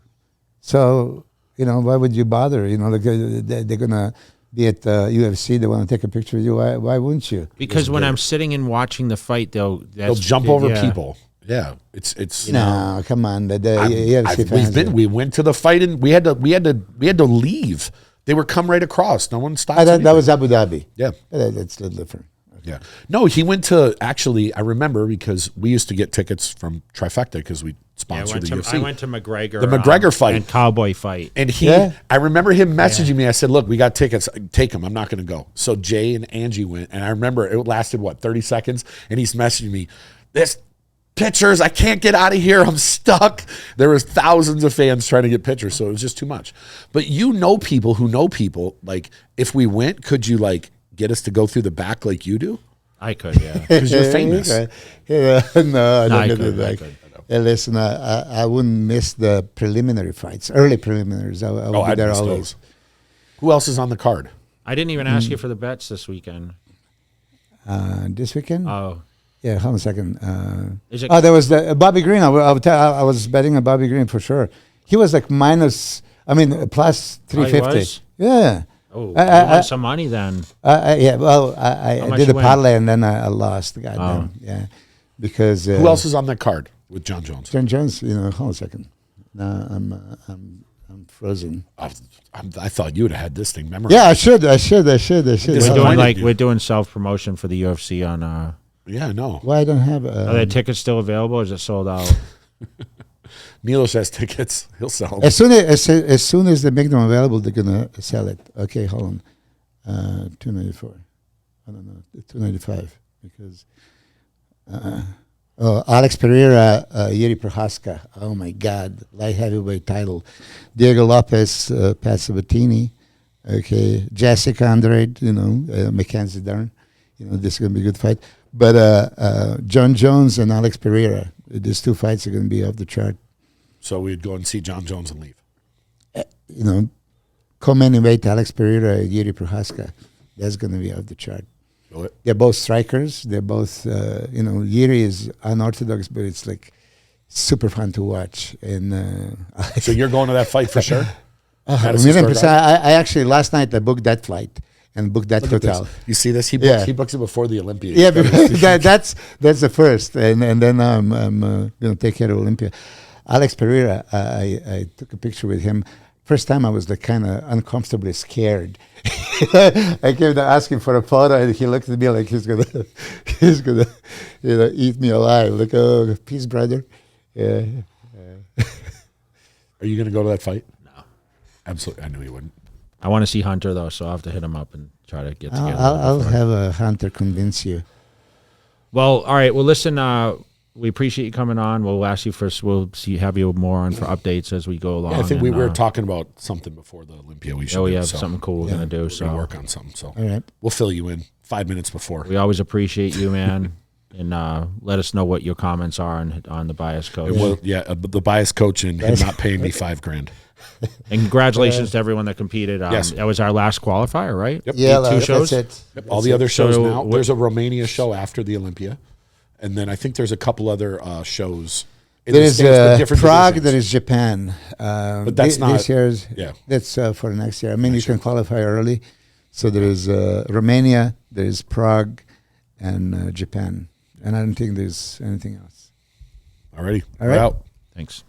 So, why would you bother? They're going to be at UFC. They want to take a picture with you. Why wouldn't you? Because when I'm sitting and watching the fight, they'll jump over people. Yeah, it's no, come on. The UFC fans. We went to the fight and we had to leave. They were come right across. No one stopped. That was Abu Dhabi. Yeah, that's a little different. Yeah. No, he went to I remember because we used to get tickets from Trifecta because we sponsored the UFC. I went to McGregor. The McGregor fight. And Cowboy fight. And I remember him messaging me. I said, look, we got tickets. Take them. I'm not going to go. So Jay and Angie went. And I remember it lasted, 30 seconds? And he's messaging me, this pictures, I can't get out of here. I'm stuck. There was thousands of fans trying to get pictures. So it was just too much. But people who know people. Like, if we went, could you, get us to go through the back like you do? I could, yeah. Because you're famous. No, I don't get it back. could. Hey, listen, I wouldn't miss the preliminary fights, early preliminaries. I would be I'd there miss always. those. Who else is on the card? I didn't even ask you for the bets this weekend. This weekend? Oh. Yeah, hold on a second. Is it- There was the Bobby Green. I was betting on Bobby Green for sure. He was plus 350. was? Yeah. Oh, I won some money then. Yeah, well, I much did a you win? parlay and then I lost. Goddamn, yeah. Because Who else is on that card with John Jones? John Jones, hold on a second. No, I'm frozen. I thought you would have had this thing memorized. Yeah, I should. We're doing self promotion for the UFC on. Yeah, no. Why I don't have? Are there tickets still available? Or is it sold out? Milos has tickets. He'll sell them. As soon as they make them available, they're gonna sell it. Okay, hold on. $294. I don't know. $295 because. Alex Pereira, Yuri Prohaska. Oh my God, light heavyweight title. Diego Lopez, Pat Sabatini. Okay, Jessica Andrade. Mackenzie Dern. This is gonna be a good fight. But John Jones and Alex Pereira. These two fights are gonna be off the chart. So we'd go and see John Jones and leave. Co-main event Alex Pereira, Yuri Prohaska. That's gonna be off the chart. They're both strikers. They're both, Yuri is unorthodox, but it's super fun to watch. And so you're going to that fight for sure? 100%. I actually, last night, I booked that flight and booked that hotel. You see this? He books it before the Olympia. Yeah, that's the first. And then I'm going to take care of Olympia. Alex Pereira, I took a picture with him. first time I was like kind of uncomfortably scared. I came to ask him for a photo, and he looked at me like he's gonna eat me alive. Like, oh, peace, brother. Yeah. Are you going to go to that fight? No. Absolutely. I knew you wouldn't. I want to see Hunter though, so I'll have to hit him up and try to get together. I'll have a Hunter convince you. Well, all right. Well, listen. We appreciate you coming on. We'll ask you first. We'll have you more on for updates as we go along. Yeah, I think we were talking about something before the Olympia. We should. We have something cool we're gonna do. So work on something. So All right. we'll fill you in 5 minutes before. we always appreciate you, man. And let us know what your comments are on the bias coach. Well, the bias coach and him not paying me $5,000. And congratulations to everyone that competed. Yes. That was our last qualifier, right? Yep. Yeah, Two shows? that's it. Yep. All the other shows So now. There's a Romania show after the Olympia, and then I think there's a couple other shows. In There the is States, but different Prague, divisions. there is Japan. But that's not- this year's. yeah. That's for next year. I mean, you can qualify early. So there is Romania, there is Prague, and Japan. And I don't think there's anything else. Alrighty. All We're right. out. Thanks.